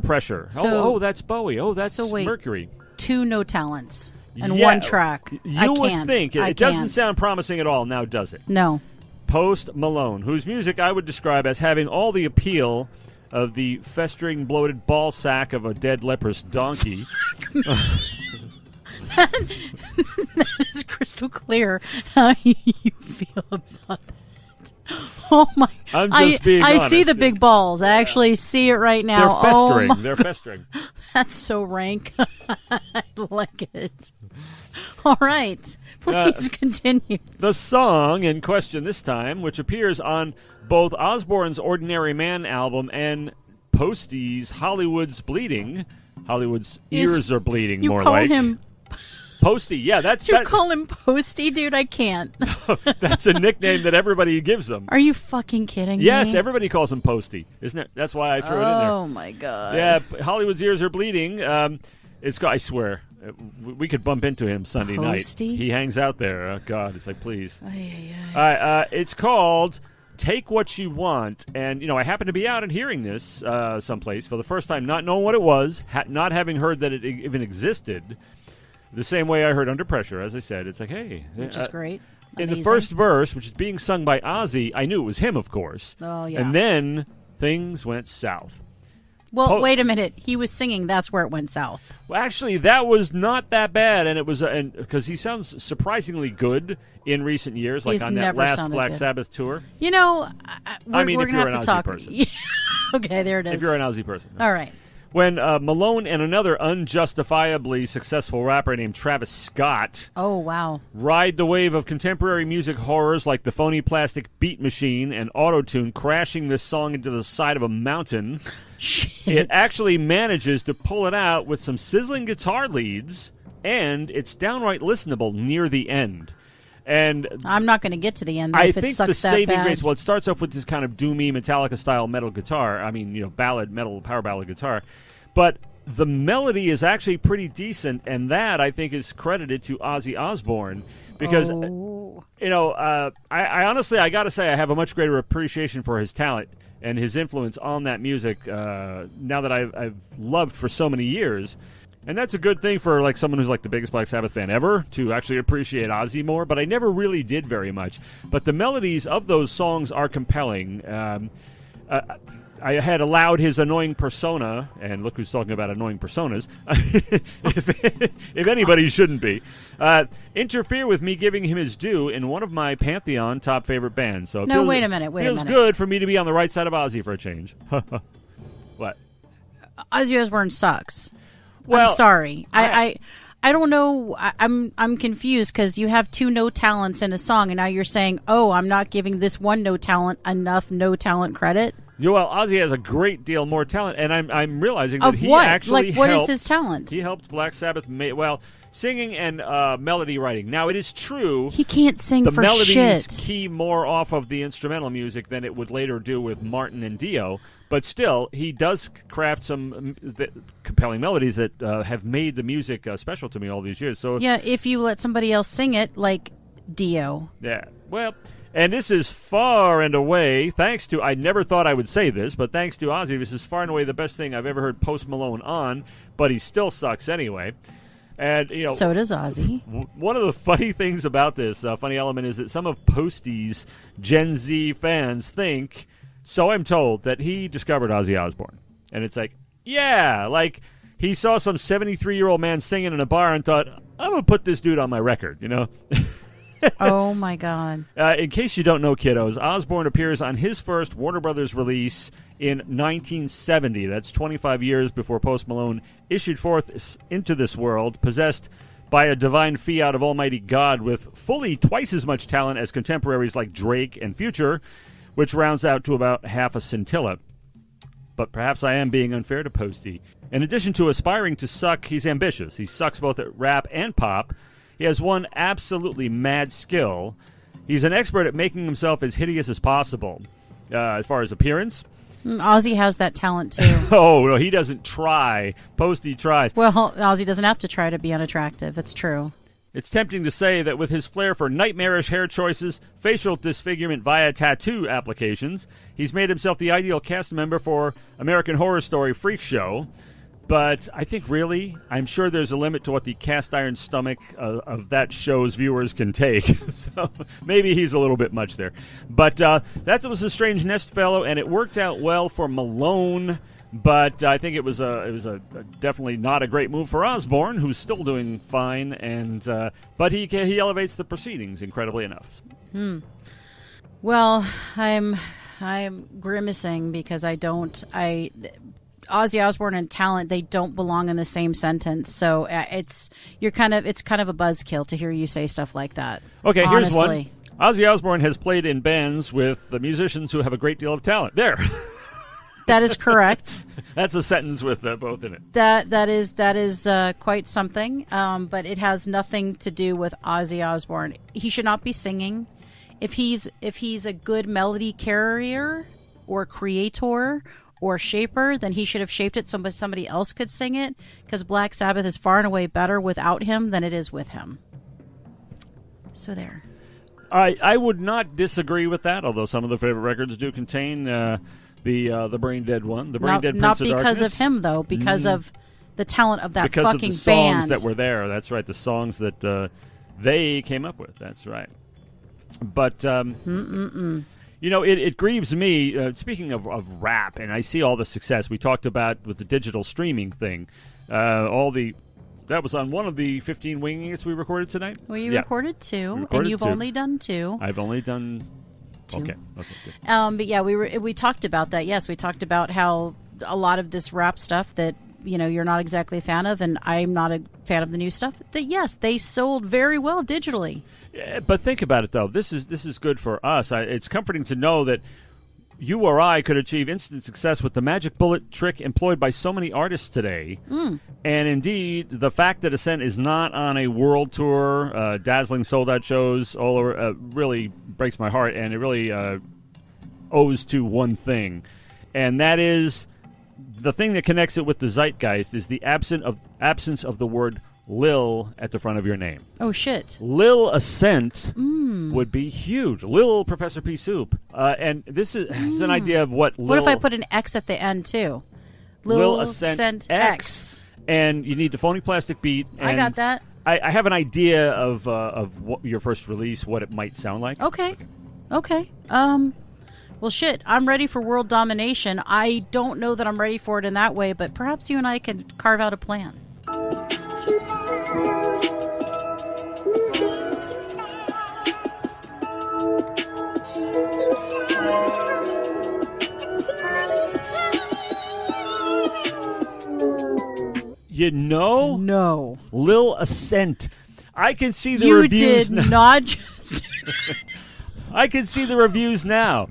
Pressure. So, that's Bowie. Oh, that's wait. Mercury. 2 no talents and Yeah, 1 track. You would can't. think. It doesn't sound promising at all now, does it? No. Post Malone, whose music I would describe as having all the appeal of the festering, bloated ball sack of a dead leprous donkey. That is crystal clear how you feel about that. Oh my! I'm just being honest. I see the big balls. I actually see it right now. They're festering. Oh my They're festering. That's so rank. I like it. All right. Please continue. The song in question this time, which appears on both Osbourne's Ordinary Man album and Posty's Hollywood's Bleeding. Hollywood's ears are bleeding, You more call like. him Posty. Yeah, You call him Posty, dude? I can't. That's a nickname that everybody gives him. Are you fucking kidding me? Yes, everybody calls him Posty, isn't it? That's why I threw it in there. Oh my god. Yeah, Hollywood's ears are bleeding. I swear, we could bump into him Sunday Posty? night. He hangs out there. Oh God, it's like please. Ay. All right, it's called Take What You Want, and I happened to be out and hearing this someplace for the first time, not knowing what it was, not having heard that it even existed. The same way I heard Under Pressure, as I said. It's like, hey. Which is great. In Amazing. the first verse, which is being sung by Ozzy, I knew it was him, of course. Oh, yeah. And then things went south. Well, wait a minute. He was singing That's Where It Went South. Well, actually, that was not that bad, and it was because he sounds surprisingly good in recent years, like He's on that never last sounded Black good. Sabbath tour. We're if going to you're have an to Ozzy talk. person. Okay, there it is. If you're an Ozzy person. All right. When Malone and another unjustifiably successful rapper named Travis Scott Oh, wow. ride the wave of contemporary music horrors like the phony plastic beat machine and auto-tune crashing this song into the side of a mountain, Shit. it actually manages to pull it out with some sizzling guitar leads, and it's downright listenable near the end. And I'm not going to get to the end, though, I if it think sucks the that saving bad. grace, well, it starts off with this kind of doomy Metallica-style metal guitar. I mean, ballad, metal, power ballad guitar. But the melody is actually pretty decent, and that, I think, is credited to Ozzy Osbourne. Because, I honestly, I got to say, I have a much greater appreciation for his talent and his influence on that music now that I've loved for so many years. And that's a good thing for like someone who's like the biggest Black Sabbath fan ever to actually appreciate Ozzy more, but I never really did very much. But the melodies of those songs are compelling. I had allowed his annoying persona, and look who's talking about annoying personas, if anybody shouldn't be, interfere with me giving him his due in one of my Pantheon top favorite bands. So wait a minute. Feels good for me to be on the right side of Ozzy for a change. What? Ozzy Osbourne sucks. Well, I'm sorry. I don't know. I'm confused because you have two no talents in a song, and now you're saying, "Oh, I'm not giving this one no talent enough no talent credit." Well, Ozzy has a great deal more talent, and I'm realizing that Of he what? actually Like, what is helped- his talent? He helped Black Sabbath singing and melody writing. Now, it is true He can't sing the for melodies shit. key more off of the instrumental music than it would later do with Martin and Dio. But still, he does craft some compelling melodies that have made the music special to me all these years. So Yeah, if you let somebody else sing it, like Dio. yeah, well, and this is far and away, thanks to, I never thought I would say this, but thanks to Ozzy, this is far and away the best thing I've ever heard Post Malone on, but he still sucks anyway. And, So does Ozzy. one of the funny things about this, funny element, is that some of Posty's Gen Z fans think, so I'm told, that he discovered Ozzy Osbourne. And it's like, yeah, like he saw some 73-year-old man singing in a bar and thought, I'm going to put this dude on my record, Oh, my God. In case you don't know, kiddos, Osbourne appears on his first Warner Brothers release in 1970. That's 25 years before Post Malone issued forth into this world, possessed by a divine fiat of Almighty God with fully twice as much talent as contemporaries like Drake and Future, which rounds out to about half a scintilla. But perhaps I am being unfair to Posty. In addition to aspiring to suck, he's ambitious. He sucks both at rap and pop. He has one absolutely mad skill. He's an expert at making himself as hideous as possible. As far as appearance, Ozzy has that talent, too. oh, no, he doesn't try. Posty tries. Well, Ozzy doesn't have to try to be unattractive. It's true. It's tempting to say that with his flair for nightmarish hair choices, facial disfigurement via tattoo applications, he's made himself the ideal cast member for American Horror Story Freak Show. But I think, really, I'm sure there's a limit to what the cast iron stomach of that show's viewers can take. So maybe he's a little bit much there. But that was a strange nest fellow, and it worked out well for Malone. But I think it was a definitely not a great move for Osbourne, who's still doing fine. And but he elevates the proceedings incredibly enough. Well, I'm grimacing because Ozzy Osbourne and talent, they don't belong in the same sentence. So it's kind of a buzzkill to hear you say stuff like that. Okay, honestly. Here's one. Ozzy Osbourne has played in bands with the musicians who have a great deal of talent. There. That is correct. That's a sentence with both in it. That is quite something. But it has nothing to do with Ozzy Osbourne. He should not be singing. If he's a good melody carrier or creator or shaper, then he should have shaped it so somebody else could sing it. Because Black Sabbath is far and away better without him than it is with him. So there. I would not disagree with that, although some of the favorite records do contain the Brain Dead one, the Brain Dead Prince of Darkness. Not because of him, though, because of the talent of that because fucking of the songs band. that were there. That's right, the songs that they came up with. That's right. But, it grieves me, speaking of rap, and I see all the success we talked about with the digital streaming thing, that was on one of the 15 Winging It's we recorded tonight? Well, you recorded two, and you've only done two. I've only done two. Okay, good. But yeah, we talked about that. Yes, we talked about how a lot of this rap stuff that you're not exactly a fan of, and I'm not a fan of the new stuff. That yes, they sold very well digitally. Yeah, but think about it though. This is good for us. It's comforting to know that you or I could achieve instant success with the magic bullet trick employed by so many artists today. And indeed, the fact that Ascent is not on a world tour, dazzling sold-out shows all over, really breaks my heart, and it really owes to one thing. And that is, the thing that connects it with the zeitgeist is the absence of the word Lil at the front of your name. Oh, shit. Lil Ascent would be huge. Lil Professor P-Soop. And this is an idea of what Lil... What if I put an X at the end, too? Lil Ascent X. And you need the phony plastic beat. And I got that. I have an idea of what your first release, what it might sound like. Okay. Well, shit, I'm ready for world domination. I don't know that I'm ready for it in that way, but perhaps you and I can carve out a plan. No. Lil Ascent. I can see the you reviews. You did not just... I can see the reviews now.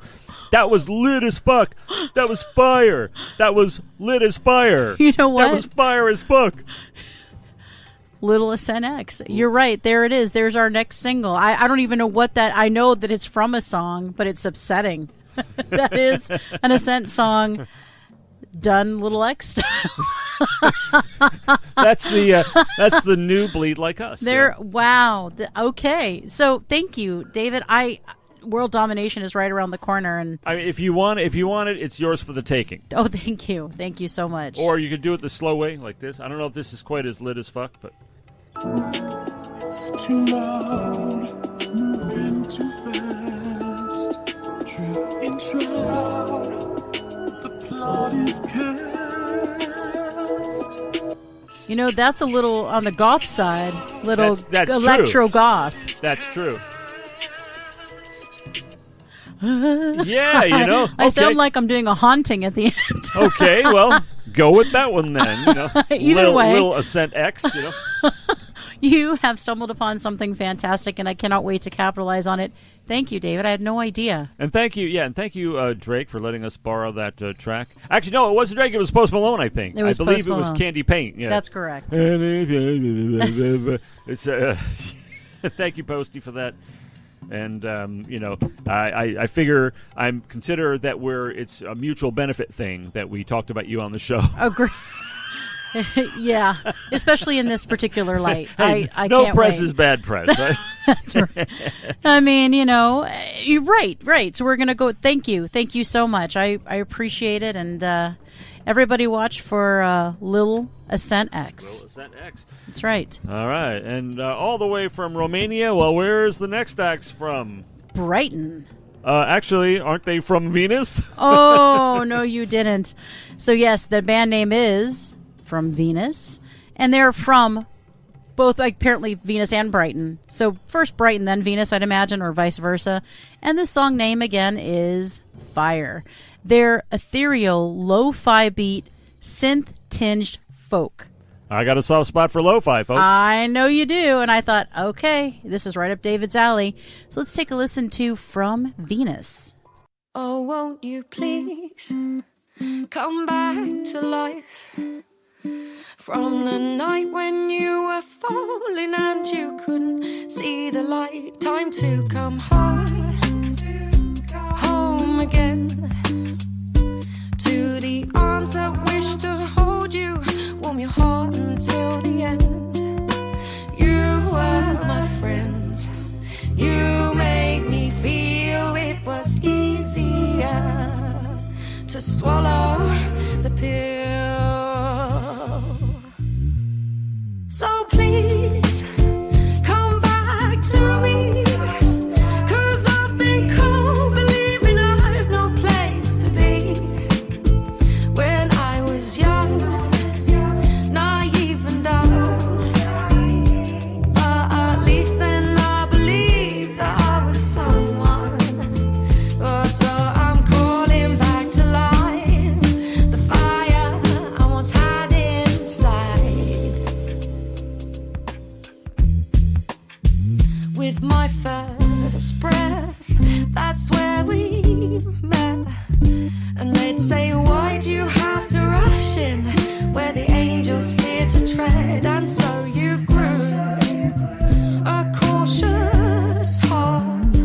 That was lit as fuck. That was fire. That was lit as fire. You know what? That was fire as fuck. Little Ascent X. You're right. There it is. There's our next single. I don't even know what that... I know that it's from a song, but it's upsetting. That is an Ascent song done Little X style. That's the new Bleed Like Us. There. Yeah. Wow. Okay. So thank you, David. World domination is right around the corner, and I mean, if you want it, it's yours for the taking. Oh, thank you so much. Or you could do it the slow way, like this. I don't know if this is quite as lit as fuck, but it's too loud, moving too fast, drifting shroud, the plot is cast. That's a little on the goth side, that's electro goth. That's true. Yeah, Okay. I sound like I'm doing a haunting at the end. Okay, well, go with that one then. Either way, Lil Ascent X. You have stumbled upon something fantastic, and I cannot wait to capitalize on it. Thank you, David. I had no idea. And thank you, Drake, for letting us borrow that track. Actually, no, it wasn't Drake. It was Post Malone, I think. I believe it was Candy Paint. Yeah, that's correct. It's thank you, Posty, for that. And I figure consider that it's a mutual benefit thing that we talked about you on the show. Agree. Yeah, especially in this particular light. Hey, I no can't press wait. is bad press. Right? That's right. I mean, you're right. So we're gonna go. Thank you so much. I appreciate it, and everybody watch for Lil Ascent X. Lil Ascent X. That's right. All right, and all the way from Romania. Well, where's the next acts from? Brighton. Actually, aren't they from Venus? Oh, no, you didn't. So yes, the band name is from Venus, and they're from both, apparently, Venus and Brighton. So first Brighton, then Venus, I'd imagine, or vice versa. And the song name, again, is Fire. They're ethereal, lo-fi beat, synth-tinged folk. I got a soft spot for lo-fi, folks. I know you do, and I thought, okay, this is right up David's alley. So let's take a listen to From Venus. Oh, won't you please come back to life. From the night when you were falling and you couldn't see the light. Time to come home, home again. To the arms that wish to hold you, warm your heart until the end. You were my friend. You made me feel it was easier to swallow the pill. So please come back to me, 'cause I've been cold, believing I've no place to be. When I was young, naive and dumb, but at least then I believed that I was someone. Oh, so I'm calling back to life the fire I once had inside. With my first breath, that's where we met. And they'd say, why'd you have to rush in where the angels fear to tread? And so you grew a cautious heart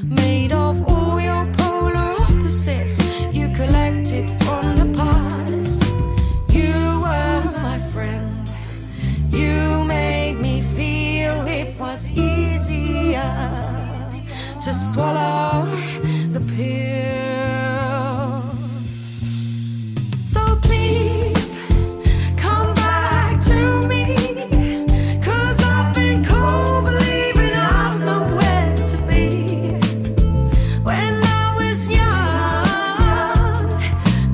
made of all your polar opposites you collected from the past. You were my friend. You made me feel it was easier to swallow the pill. So please come back to me, 'cause I've been cold, believing I've nowhere to be. When I was young,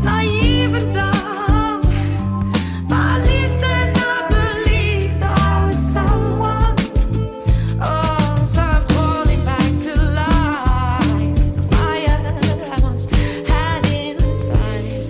naive and dumb, but at least then I believed that I was someone. Oh, so I'm calling back to life the fire I once had inside.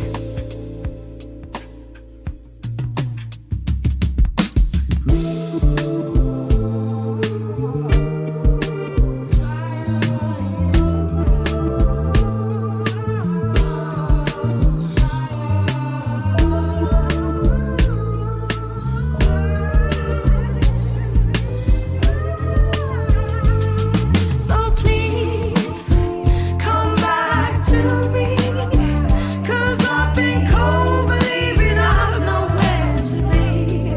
So please come back to me, 'cause I've been cold, believing I've nowhere to be.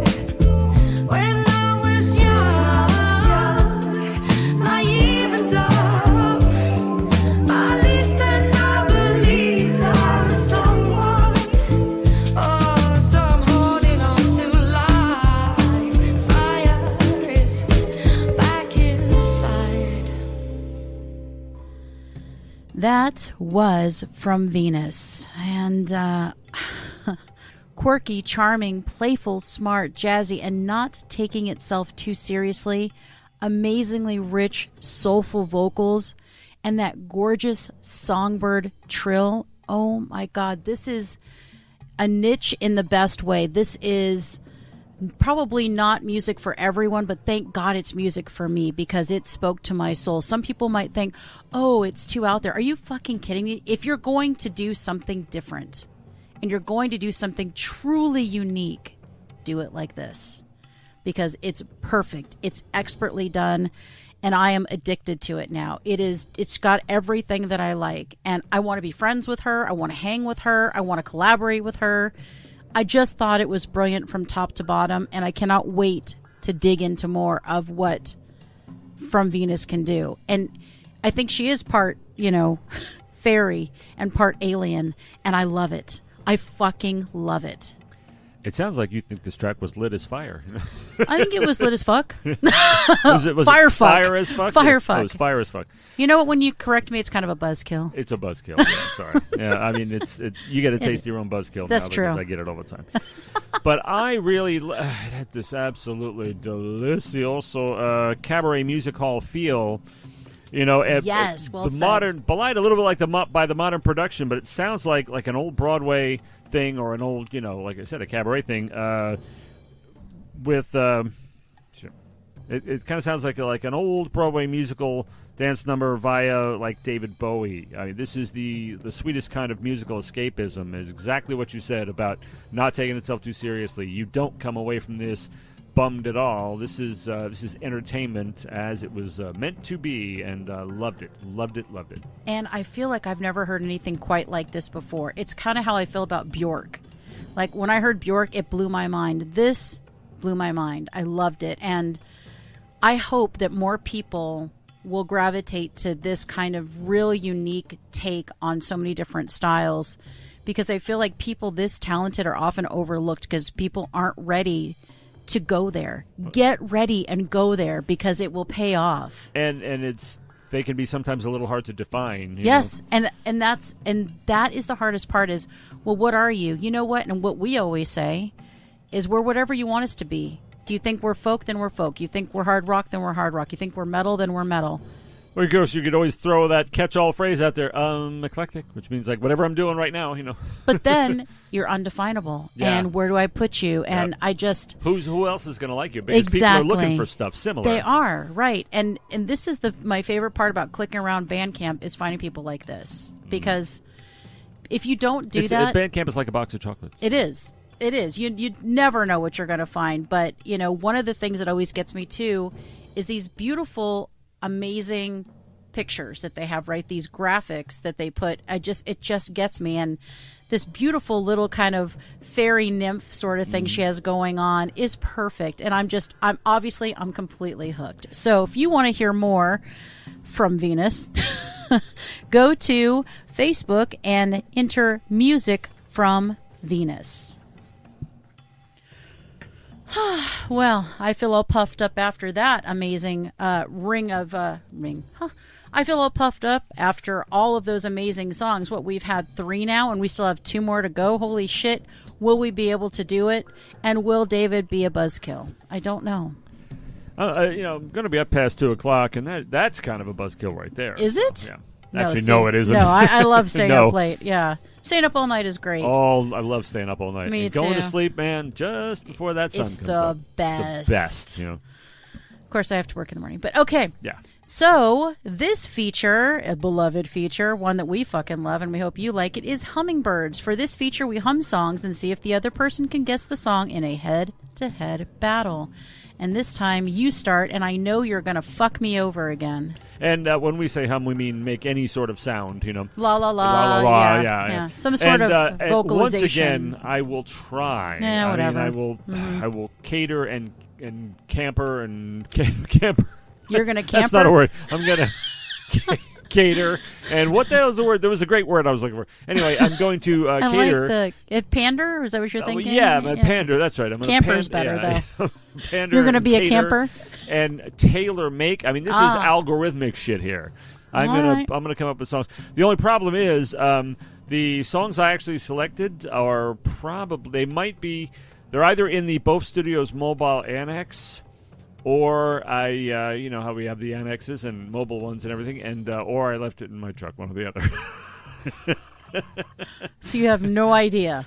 When I was young, naive and dumb, at least then I believed that I was someone. Oh, so I'm holding on to life. Fire is back inside. That was From Venus. And quirky, charming, playful, smart, jazzy, and not taking itself too seriously. Amazingly rich, soulful vocals, and that gorgeous songbird trill. Oh my God, this is a niche in the best way. This is probably not music for everyone, but thank God it's music for me because it spoke to my soul. Some people might think, oh, it's too out there. Are you fucking kidding me? If you're going to do something different and you're going to do something truly unique, do it like this because it's perfect. It's expertly done. And I am addicted to it now. It's got everything that I like. And I want to be friends with her. I want to hang with her. I want to collaborate with her. I just thought it was brilliant from top to bottom, and I cannot wait to dig into more of what From Venus can do. And I think she is part, fairy and part alien, and I love it. I fucking love it. It sounds like you think this track was lit as fire. I think it was lit as fuck. Was it Fire fuck. Fire as fuck? Fire Yeah. fuck. Oh, it was fire as fuck. You know what? When you correct me, it's kind of a buzzkill. It's a buzzkill. Yeah, sorry. Yeah, I mean, you get to taste your own buzzkill. That's now true. because I get it all the time. But I really had this absolutely delicioso cabaret music hall feel. Yes, well the said. modern, belied a little bit like by the modern production, but it sounds like an old Broadway thing or an old, like I said, a cabaret thing with. It kind of sounds like an old Broadway musical dance number via like David Bowie. I mean, this is the sweetest kind of musical escapism. Is exactly what you said about not taking itself too seriously. You don't come away from this bummed at all. This is entertainment as it was meant to be, and loved it. And I feel like I've never heard anything quite like this before. It's kind of how I feel about Bjork. Like when I heard Bjork, it blew my mind. This blew my mind. I loved it, and I hope that more people will gravitate to this kind of real unique take on so many different styles, because I feel like people this talented are often overlooked because people aren't ready to go there. Get ready and go there, because it will pay off. And they can be sometimes a little hard to define. Yes, and that is the hardest part is, well, what are you? You know what? And what we always say is we're whatever you want us to be. Do you think we're folk? Then we're folk. You think we're hard rock? Then we're hard rock. You think we're metal? Then we're metal. Well, of course, you could always throw that catch-all phrase out there, eclectic, which means like whatever I'm doing right now, But then you're undefinable. Yeah. And where do I put you? And Yep. I just... Who else is going to like you? Because Exactly. people are looking for stuff similar. They are, right. And this is my favorite part about clicking around Bandcamp is finding people like this. Because if you don't do that... Bandcamp is like a box of chocolates. It is. It is. You never know what you're going to find. But, one of the things that always gets me, too, is these beautiful, amazing pictures that they have, right? These graphics that they put. It just gets me. And this beautiful little kind of fairy nymph sort of thing she has going on is perfect. And I'm completely hooked. So if you want to hear more from Venus, go to Facebook and enter Music from Venus. Well, I feel all puffed up after that amazing ring. I feel all puffed up after all of those amazing songs. We've had 3 now, and we still have 2 more to go. Holy shit. Will we be able to do it? And will David be a buzzkill? I don't know. I'm going to be up past 2 o'clock, and that's kind of a buzzkill right there. Is it? Yeah. No, No, it isn't. No, I love staying No. up late. Yeah. Staying up all night is great. Oh, I love staying up all night. Me and going too. to sleep, man, just before that sun It's comes the up. best. It's the best, Of course, I have to work in the morning. But okay. Yeah. So, this feature, a beloved feature, one that we fucking love and we hope you like it, is Hummingbirds. For this feature, we hum songs and see if the other person can guess the song in a head-to-head battle. And this time, you start, and I know you're going to fuck me over again. And when we say hum, we mean make any sort of sound, La la la. La la la, yeah. Some sort of and vocalization. once again, I will try. Yeah, whatever. I will I will cater and camper and camper. You're going to camper? That's not a word. I'm going to cater. And what the hell is the word? There was a great word I was looking for. Anyway, I'm going to I cater. like pander? Is that what you're thinking? Pander. That's right. I'm gonna Camper's better, though. Pander. You're going to be a cater camper? And tailor make. I mean, this is algorithmic shit here. I'm gonna come up with songs. The only problem is the songs I actually selected are they're either in the BOAF Studios mobile annex, or you know how we have the annexes and mobile ones and everything, and or I left it in my truck, one or the other. So you have no idea.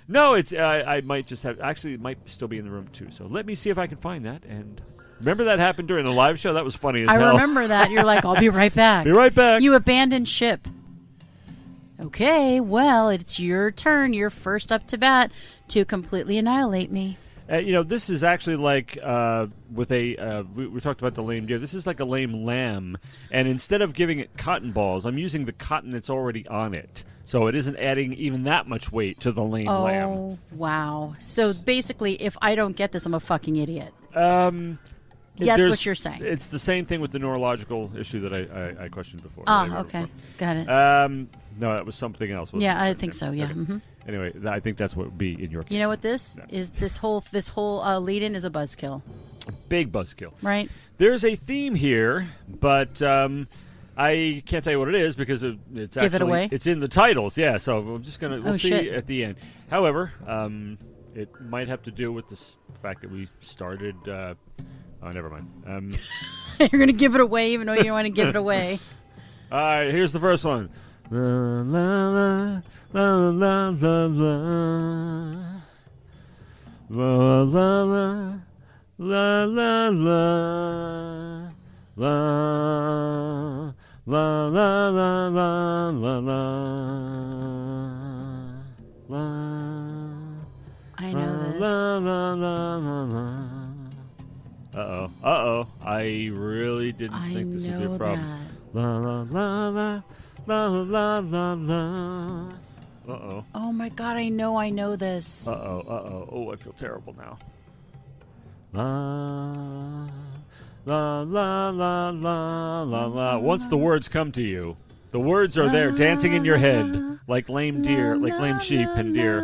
No, it's I might just have. Actually, it might still be in the room too. So let me see if I can find that. And remember that happened during the live show. That was funny as hell. I remember that. You're like, I'll be right back. Be right back. You abandoned ship. Okay, well, it's your turn. You're first up to bat to completely annihilate me. You know, this is actually like with a we talked about the lame deer. This is like a lame lamb, and instead of giving it cotton balls, I'm using the cotton that's already on it. So it isn't adding even that much weight to the lame lamb. Oh, wow. So basically, if I don't get this, I'm a fucking idiot. That's what you're saying. It's the same thing with the neurological issue that I questioned before. Okay. Got it. No, that was something else. Wasn't Yeah, it? I think so, yeah. Okay. Mm-hmm. Anyway, I think that's what would be in your case. You know what this is? This whole lead-in is a buzzkill. Big buzzkill. Right. There's a theme here, but I can't tell you what it is because it's Give it away? It's in the titles. Yeah, so we'll see shit. at the end. However, it might have to do with the fact that we started. Oh, never mind. You're going to give it away even though you don't want to give it away. All right, here's the first one. La la la la la la la la la la la la la la la la la la la la. I know this. La la la la la. Uh-oh. I really didn't think this would be a problem. La la la la la la la la. Uh-oh. Oh my god, I know this. Uh-oh. Oh, I feel terrible now. La la la la la la la. Once the words come to you, the words are there dancing in your head like lame deer, like lame sheep and deer.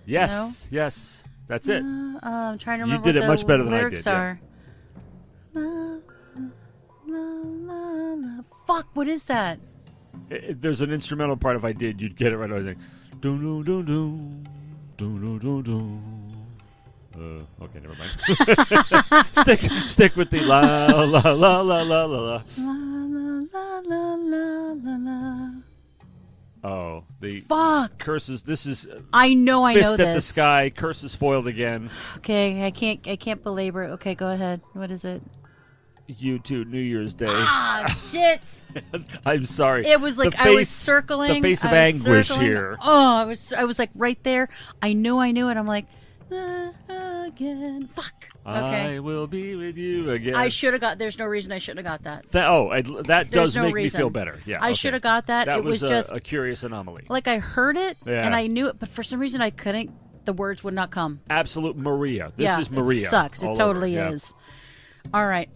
Yes, yes. That's it. I'm trying to remember You did what it the much better than I lyrics did, yeah. are. La, la, la, la. Fuck, what is that? There's an instrumental part. If I did, you'd get it right away. Do do do do do do do. Okay, never mind. stick with the la la la la la la la. La, la, la, la, la. Oh, the Fuck. curses. This is I know fist this. at the sky. Curses foiled again. Okay, I can't belabor it. Okay, go ahead. What is it? U2 New Year's Day. Ah, shit. I'm sorry. It was like The I was face- circling. the face of I was anguish circling. here. Oh, I was like right there. I knew it. I'm like, again. Fuck. Okay. I will be with you again. I should have got. There's no reason I shouldn't have got that. That does There's no make reason. me feel better. Yeah, I okay. should have got that. That It was a, just a curious anomaly. like I heard it Yeah. and I knew it, but for some reason I couldn't. The words would not come. Absolute Maria. This yeah, is Maria. It sucks. It all totally over. Yeah. is. All right.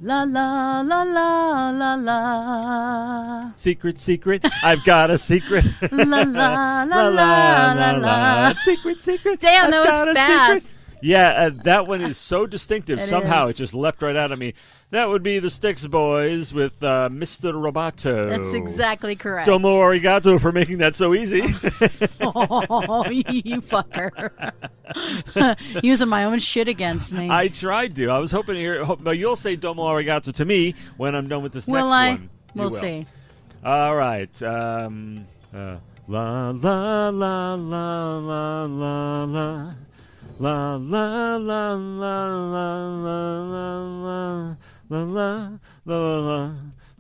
La la la la la la. Secret. I've got a secret. La la la la la la. Secret. Damn, that I've got was a fast. secret. Yeah, that one is so distinctive. It Somehow is. it just leapt right out of me. That would be the Styx Boys with Mr. Roboto. That's exactly correct. Domo arigato for making that so easy. Oh, you fucker. Using my own shit against me. I tried to. I was hoping to hear. But you'll say domo arigato to me when I'm done with this Will next I? one. You We'll will. see. All right. La la la la la la la. La la la la la la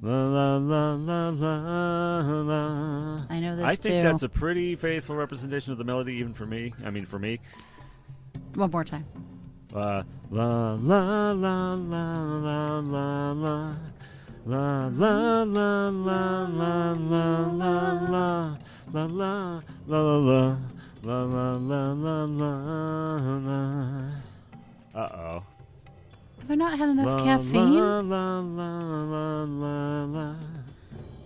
la la la la la. I know this I think too. that's a pretty faithful representation of the melody, even for me. I mean, for me. One more time. La la la la la la la la. La la la la la la la la la la la. La la la la la la. Uh-oh. Have I not had enough La, caffeine? La la la la la la.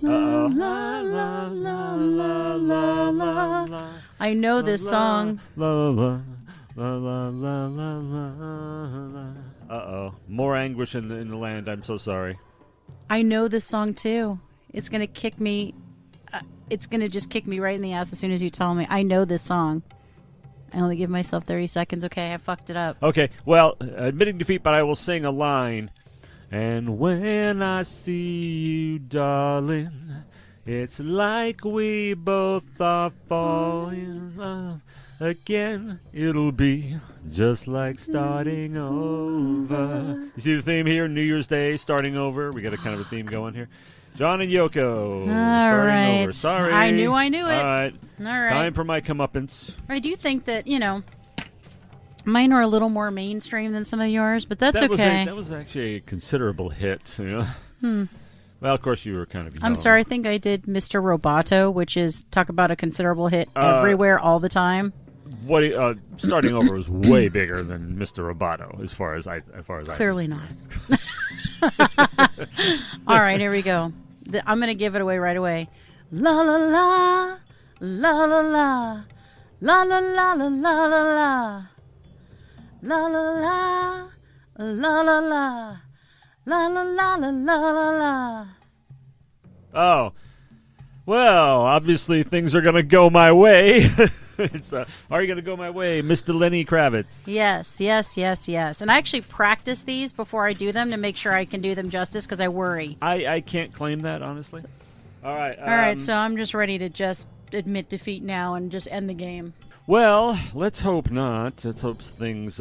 La, Uh-oh. la, la, la, la, la, la. I know this song. La la la la la la la. Uh-oh. More anguish in the land. I'm so sorry. I know this song too. It's gonna kick me. It's gonna just kick me right in the ass as soon as you tell me. I know this song. I only give myself 30 seconds. Okay, I fucked it up. Okay, well, admitting defeat, but I will sing a line. And when I see you, darling, it's like we both are falling in love again. It'll be just like starting over. You see the theme here? New Year's Day, starting over. We got a kind of a theme going here. John and Yoko. Starting right. over. Sorry. I knew it. All right. All right. Time for my comeuppance. I do think that, mine are a little more mainstream than some of yours, but that's okay. That was actually a considerable hit. You know? Well, of course, you were kind of young. I'm sorry. I think I did Mr. Roboto, which is talk about a considerable hit everywhere all the time. What starting over was way bigger than Mr. Roboto, as far as I Clearly not. All right, here we go. I'm going to give it away right away. La la la, la la la, la la la la la la la, la la la, la la la, la la la la la la. Oh, well, obviously things are going to go my way. It's are you going to go my way, Mr. Lenny Kravitz? Yes. And I actually practice these before I do them to make sure I can do them justice because I worry. I can't claim that, honestly. All right. All right, so I'm just ready to just admit defeat now and just end the game. Well, let's hope not. Let's hope things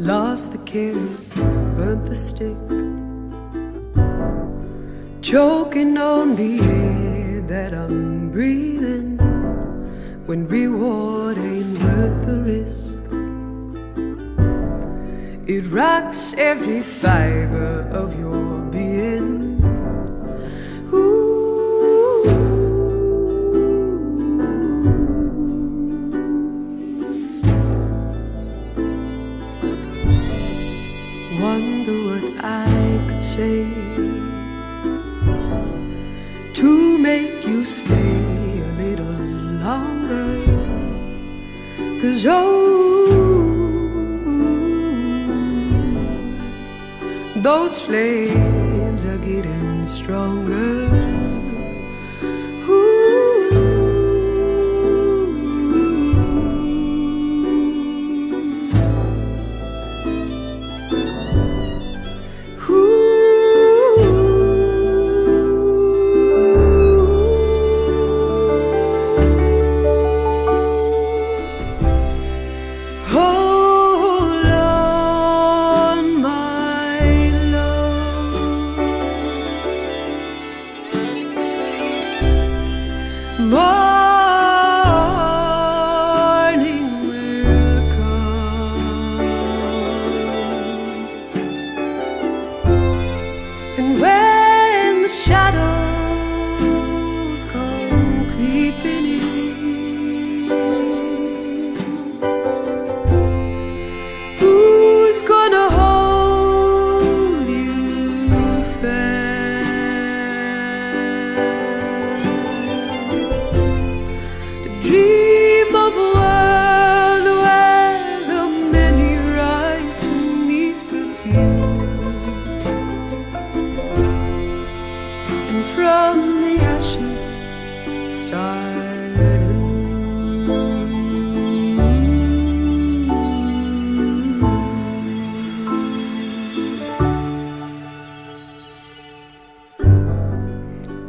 lost the carrot, burnt the stick, choking on the air that I'm breathing, when reward ain't worth the risk. It rocks every fiber of your being. Wonder what I could say to make you stay a little longer. 'Cause those flames are getting stronger.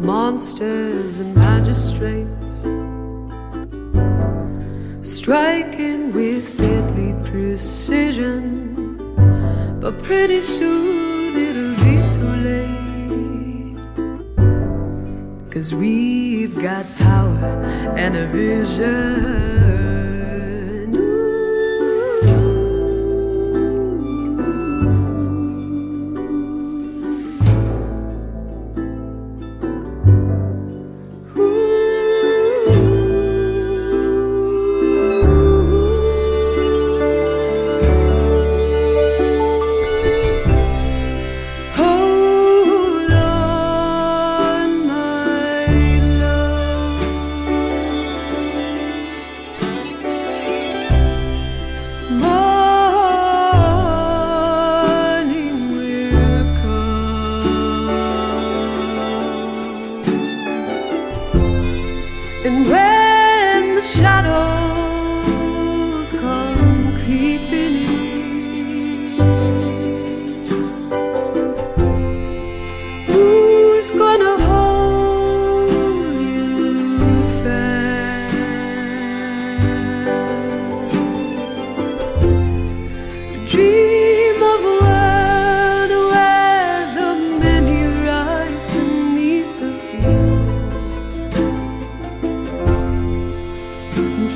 Monsters and magistrates striking with deadly precision, but pretty soon it'll be too late, 'cause we've got power and a vision. And when the shadows come creeping in, who's gonna hold you fast? Dream of a world where the many rise to meet the few.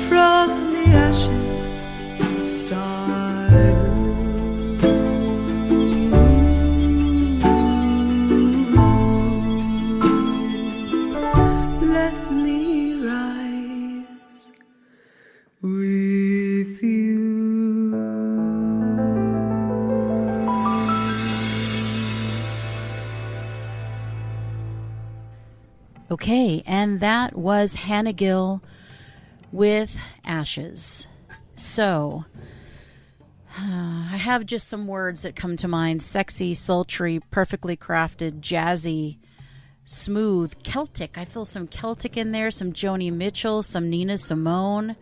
From the ashes, start anew. Let me rise with you. Okay, and that was Hannah Gill with Ashes. So, I have just some words that come to mind. Sexy, sultry, perfectly crafted, jazzy, smooth, Celtic. I feel some Celtic in there, some Joni Mitchell, some Nina Simone.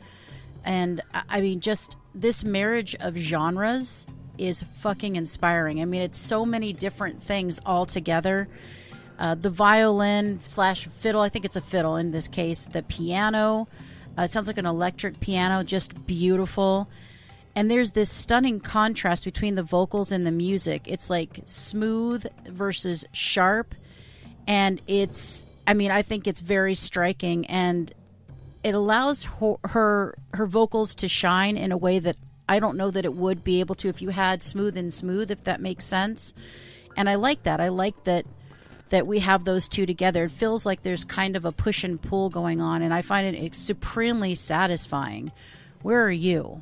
And, I mean, just this marriage of genres is fucking inspiring. I mean, it's so many different things all together. The violin / fiddle, I think it's a fiddle in this case, the piano. It sounds like an electric piano, just beautiful. And there's this stunning contrast between the vocals and the music. It's like smooth versus sharp. And I think it's very striking. And it allows her vocals to shine in a way that I don't know that it would be able to if you had smooth and smooth, if that makes sense. And I like that. I like that we have those two together. It feels like there's kind of a push and pull going on. And I find it supremely satisfying. Where are you?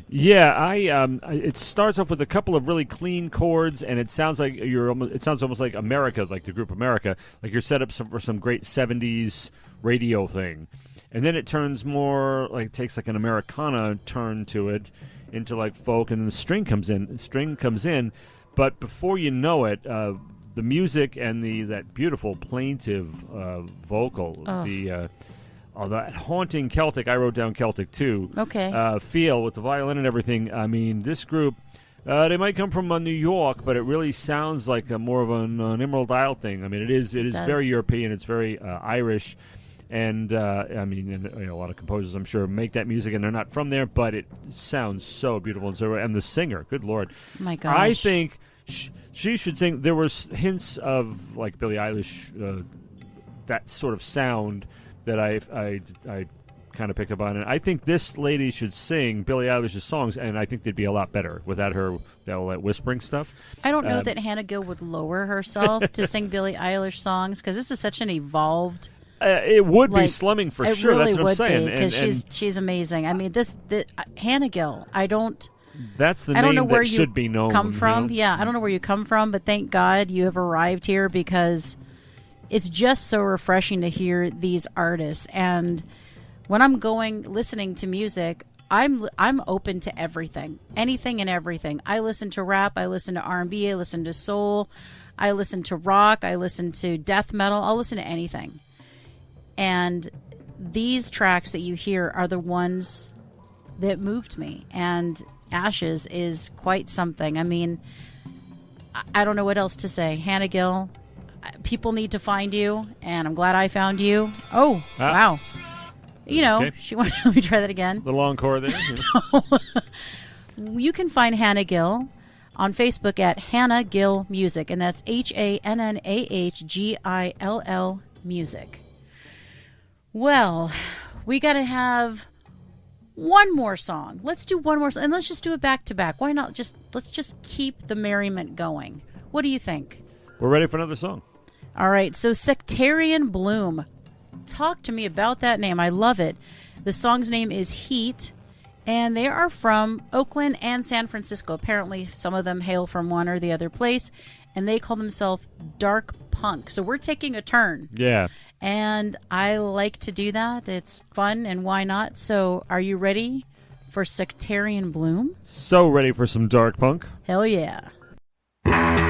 Yeah, it starts off with a couple of really clean chords, and it sounds like it sounds almost like America, like the group America, like you're set up for some great '70s radio thing, and then it turns more like takes like an Americana turn to it, into like folk, and then the string comes in, but before you know it, the music and that beautiful plaintive vocal, that haunting Celtic, I wrote down Celtic too. Okay. Feel with the violin and everything. I mean, this group, they might come from New York, but it really sounds like more of an Emerald Isle thing. I mean, it is very European. It's very Irish, and a lot of composers, I'm sure, make that music, and they're not from there, but it sounds so beautiful. And the singer, good Lord, oh my gosh, I think she should sing. There was hints of like Billie Eilish, that sort of sound that I kind of pick up on. And I think this lady should sing Billie Eilish's songs, and I think they'd be a lot better without her all that whispering stuff. I don't know that Hannah Gill would lower herself to sing Billie Eilish songs, because this is such an evolved... it would be slumming for sure. Really, that's what I'm saying. Because she's amazing. I mean, Hannah Gill, that's the I don't name know where that should be known. Come from. You know? Yeah, I don't know where you come from, but thank God you have arrived here, because it's just so refreshing to hear these artists. And when I'm listening to music, I'm open to everything, anything and everything. I listen to rap, I listen to R&B, I listen to soul, I listen to rock, I listen to death metal. I'll listen to anything. And these tracks that you hear are the ones that moved me. And Ashes is quite something. I mean, I don't know what else to say. Hannah Gill, people need to find you, and I'm glad I found you. Oh, wow. Okay. She wanted let me try that again. The long chord there. You can find Hannah Gill on Facebook at Hannah Gill Music, and that's HANNAHGILL Music. Well, we got to have one more song. Let's do one more, and let's just do it back to back. Why not? Let's just keep the merriment going. What do you think? We're ready for another song. All right, so Sectarian Bloom. Talk to me about that name. I love it. The song's name is Heat, and they are from Oakland and San Francisco. Apparently, some of them hail from one or the other place, and they call themselves dark punk. So we're taking a turn. Yeah. And I like to do that. It's fun, and why not? So are you ready for Sectarian Bloom? So ready for some dark punk. Hell yeah. I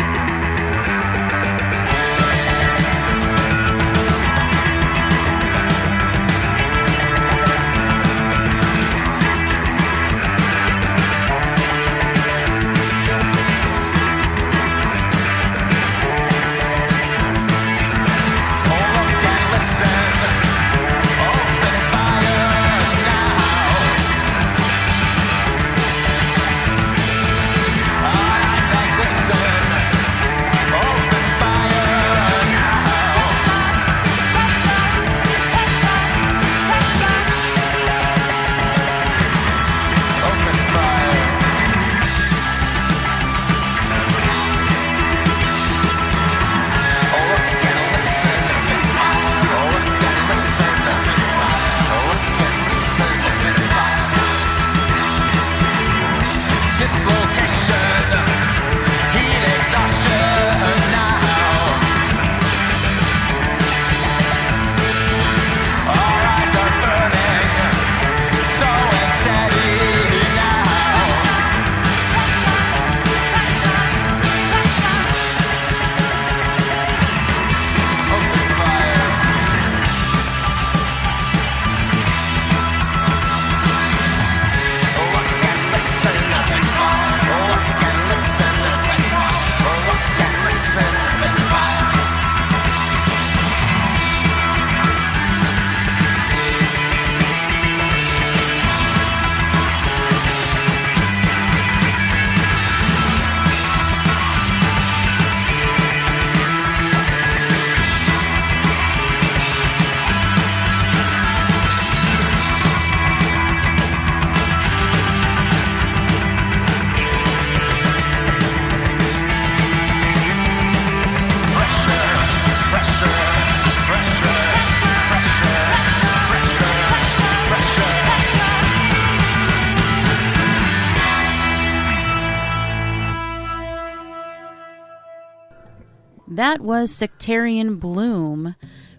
That was Sectarian Bloom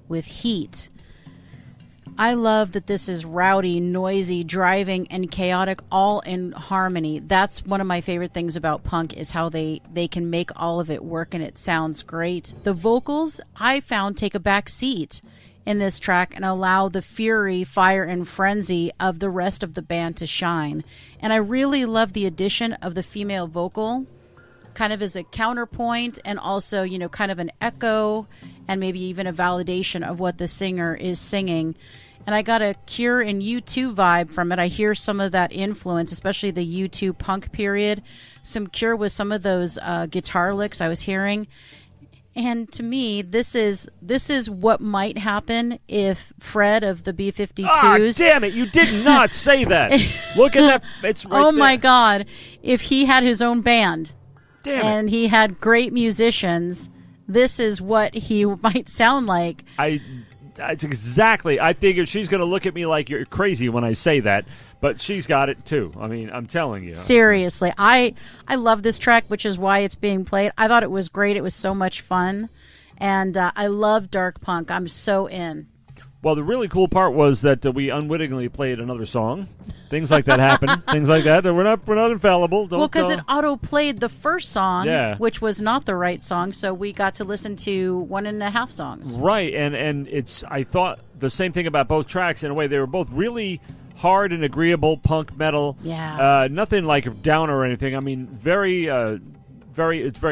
with Heat. I love that this is rowdy, noisy, driving, and chaotic all in harmony. That's one of my favorite things about punk is how they can make all of it work and it sounds great. The vocals, I found, take a back seat in this track and allow the fury, fire, and frenzy of the rest of the band to shine. And I really love the addition of the female vocal kind of as a counterpoint and also, you know, kind of an echo and maybe even a validation of what the singer is singing. And I got a Cure and U2 vibe from it. I hear some of that influence, especially the U2 punk period. Some Cure with some of those guitar licks I was hearing. And to me, this is what might happen if Fred of the B-52s... Ah, damn it! You did not say that! Look at that. It's right Oh, there. my God. If he had his own band Damn and it. he had great musicians, this is what he might sound like. It's exactly. I figured she's going to look at me like you're crazy when I say that, but she's got it too. I mean, I'm telling you. Seriously, I love this track, which is why it's being played. I thought it was great. It was so much fun, and I love dark punk. I'm so in. Well, the really cool part was that we unwittingly played another song. Things like that happen. Things like that. We're not infallible. Don't, Well, because it auto-played the first song, Yeah. which was not the right song, so we got to listen to 1.5 songs. Right, and it's. I thought the same thing about both tracks in a way. They were both really hard and agreeable punk metal. Yeah. Nothing like downer or anything. I mean, it's very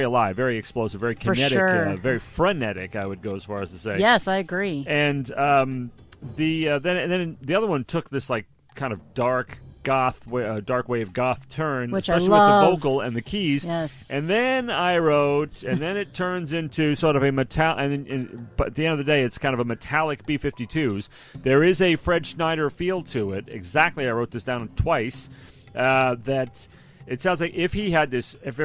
alive, very explosive, very For kinetic, sure. very frenetic. I would go as far as to say. Yes, I agree. And then the other one took this like kind of dark wave goth turn, Which I especially love. with the vocal and the keys. Yes. And then I wrote, and then it turns into sort of a but at the end of the day, it's kind of a metallic B-52s. There is a Fred Schneider feel to it. Exactly, I wrote this down twice. That it sounds like if he had this, if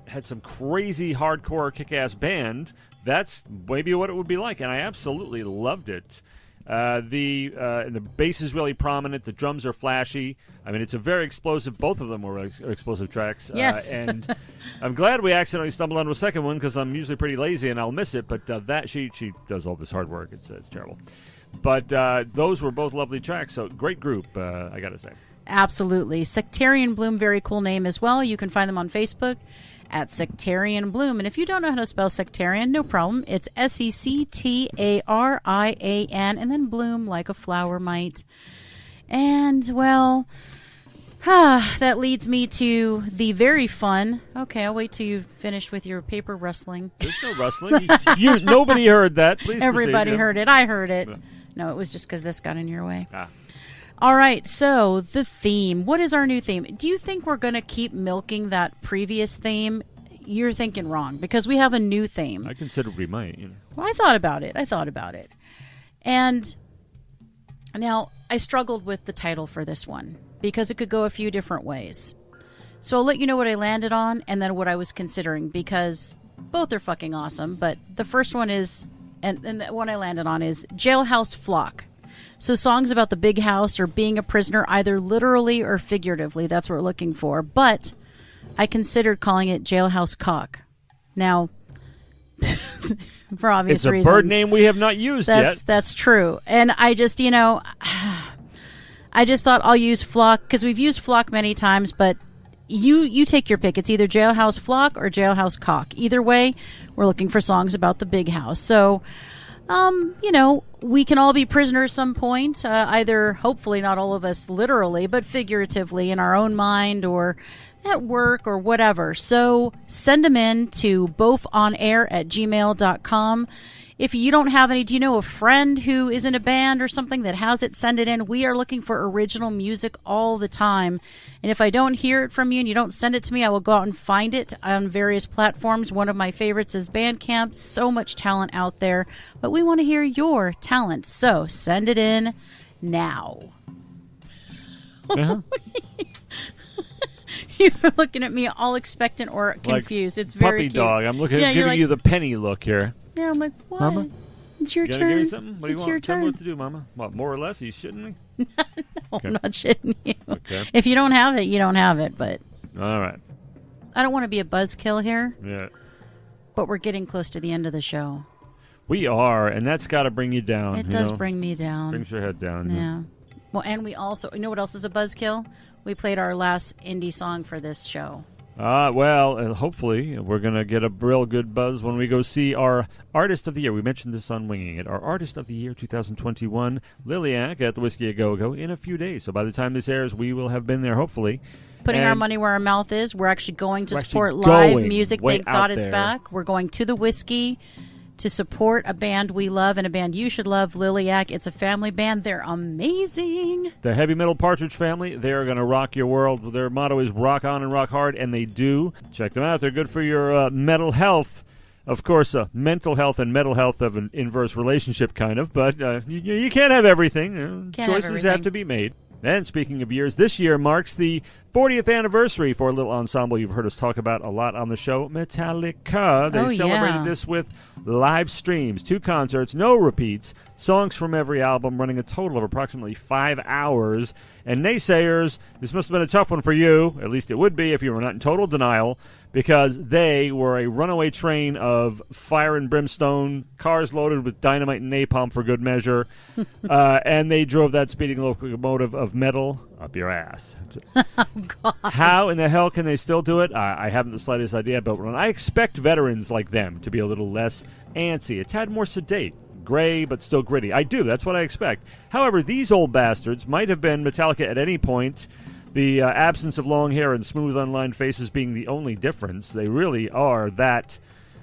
had some crazy hardcore kick-ass band, that's maybe what it would be like, and I absolutely loved it. The bass is really prominent. The drums are flashy. I mean, it's a very explosive. Both of them were explosive tracks. Yes. And I'm glad we accidentally stumbled onto a second one because I'm usually pretty lazy and I'll miss it. But that she does all this hard work. It's terrible. But those were both lovely tracks. So great group, I got to say. Absolutely. Sectarian Bloom, very cool name as well. You can find them on Facebook at Sectarian Bloom. And if you don't know how to spell sectarian, no problem. It's Sectarian and then bloom like a flower might. And, well, that leads me to the very fun. Okay, I'll wait till you've finished with your paper rustling. There's no rustling. Nobody heard that. Please Everybody proceed. heard it. I heard it. No, it was just because this got in your way. Ah. All right, so the theme. What is our new theme? Do you think we're going to keep milking that previous theme? You're thinking wrong, because we have a new theme. I consider we might. Well, I thought about it. And now I struggled with the title for this one, because it could go a few different ways. So I'll let you know what I landed on, and then what I was considering, because both are fucking awesome. But the first one is, and the one I landed on is Jailhouse Flock. So songs about the big house or being a prisoner, either literally or figuratively. That's what we're looking for. But I considered calling it Jailhouse Cock. Now, for obvious reasons. It's a bird name we have not used yet. That's true. And I just, I just thought I'll use Flock, because we've used Flock many times, but you take your pick. It's either Jailhouse Flock or Jailhouse Cock. Either way, we're looking for songs about the big house. So... we can all be prisoners some point, either, hopefully not all of us literally, but figuratively in our own mind or at work or whatever. So send them in to bofonair@gmail.com. If you don't have any, do you know a friend who is in a band or something that has it, send it in. We are looking for original music all the time. And if I don't hear it from you and you don't send it to me, I will go out and find it on various platforms. One of my favorites is Bandcamp. So much talent out there. But we want to hear your talent. So send it in now. Uh-huh. You're looking at me all expectant or confused. Like it's very puppy cute. dog. I'm Yeah, giving you're like- you the penny look here. Yeah, I'm like, what? Mama? It's your You gotta turn. give me something? What do you It's want? your Tell me turn. what to do, Mama. What, more or less? Are you shitting me? No, Okay. I'm not shitting you. Okay. If you don't have it, you don't have it. But All right. I don't want to be a buzzkill here. Yeah. But we're getting close to the end of the show. We are, and that's got to bring you down. It does bring me down. Brings your head down. Yeah. Well, and we also, you know what else is a buzzkill? We played our last indie song for this show. Well, hopefully we're going to get a real good buzz when we go see our Artist of the Year. We mentioned this on Winging It. Our Artist of the Year 2021, Liliac at the Whiskey A Go-Go in a few days. So by the time this airs, we will have been there, hopefully. Putting our money where our mouth is. We're actually going to support live music. Thank God it's back. We're going to the Whiskey to support a band we love and a band you should love, Liliac. It's a family band. They're amazing. The heavy metal Partridge Family, they're going to rock your world. Their motto is rock on and rock hard, and they do. Check them out. They're good for your mental health. Of course, mental health and mental health have an inverse relationship, kind of, but you can't have everything. Choices have to be made. And speaking of years, this year marks the 40th anniversary for a little ensemble you've heard us talk about a lot on the show, Metallica. They celebrated this with live streams, 2 concerts, no repeats, songs from every album, running a total of approximately 5 hours. And naysayers, this must have been a tough one for you, at least it would be if you were not in total denial, because they were a runaway train of fire and brimstone, cars loaded with dynamite and napalm for good measure, and they drove that speeding locomotive of metal up your ass. Oh, God. How in the hell can they still do it? I haven't the slightest idea, but when I expect veterans like them to be a little less antsy, a tad more sedate, gray but still gritty. I do. That's what I expect. However, these old bastards might have been Metallica at any point. The absence of long hair and smooth unlined faces being the only difference. They really are that,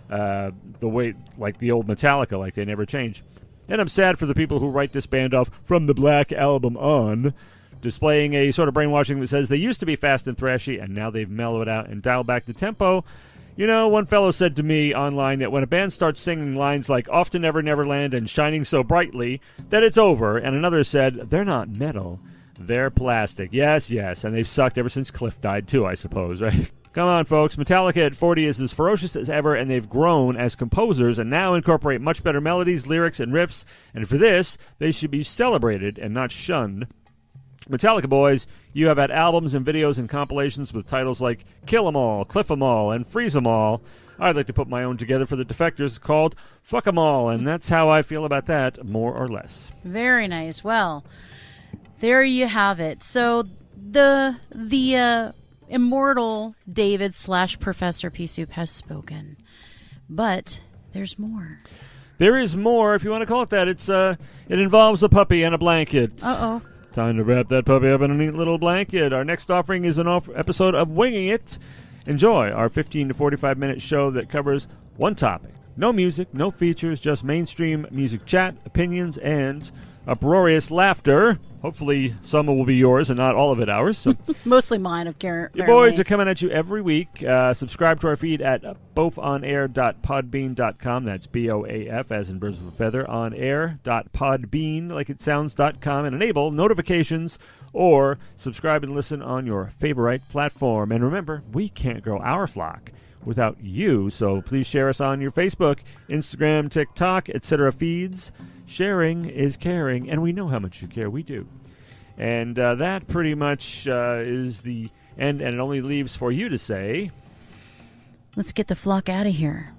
the way, like the old Metallica, like they never change. And I'm sad for the people who write this band off from the Black Album on, displaying a sort of brainwashing that says they used to be fast and thrashy, and now they've mellowed out and dialed back the tempo. You know, one fellow said to me online that when a band starts singing lines like Off to Never Neverland and Shining So Brightly, that it's over. And another said, they're not metal. They're plastic. Yes, and they've sucked ever since Cliff died, too, I suppose, right? Come on, folks. Metallica at 40 is as ferocious as ever, and they've grown as composers and now incorporate much better melodies, lyrics, and riffs. And for this, they should be celebrated and not shunned. Metallica boys, you have had albums and videos and compilations with titles like Kill 'Em All, Cliff 'Em All, and Freeze 'Em All. I'd like to put my own together for the defectors called Fuck 'Em All, and that's how I feel about that, more or less. Very nice. Well, there you have it. So the immortal David / Professor P-Soop has spoken, but there's more. There is more, if you want to call it that. It involves a puppy and a blanket. Uh-oh. Time to wrap that puppy up in a neat little blanket. Our next offering is an episode of Winging It. Enjoy our 15 to 45-minute show that covers one topic. No music, no features, just mainstream music chat, opinions, and uproarious laughter. Hopefully some will be yours and not all of it ours. So mostly mine, apparently. Your boys are coming at you every week. Subscribe to our feed at boafonair.podbean.com. That's BOAF, as in birds of a feather, onair.podbean, like it sounds.com, and enable notifications or subscribe and listen on your favorite platform. And remember, we can't grow our flock without you, so please share us on your Facebook, Instagram, TikTok, etc. feeds. Sharing is caring, and we know how much you care. We do. And that pretty much is the end, and it only leaves for you to say, let's get the flock out of here.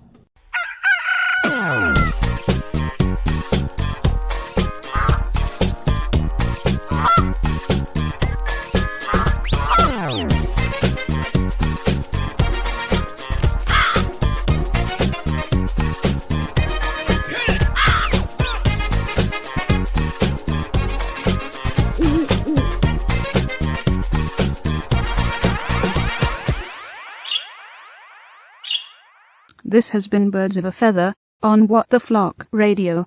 This has been Birds of a Feather on What the Flock Radio.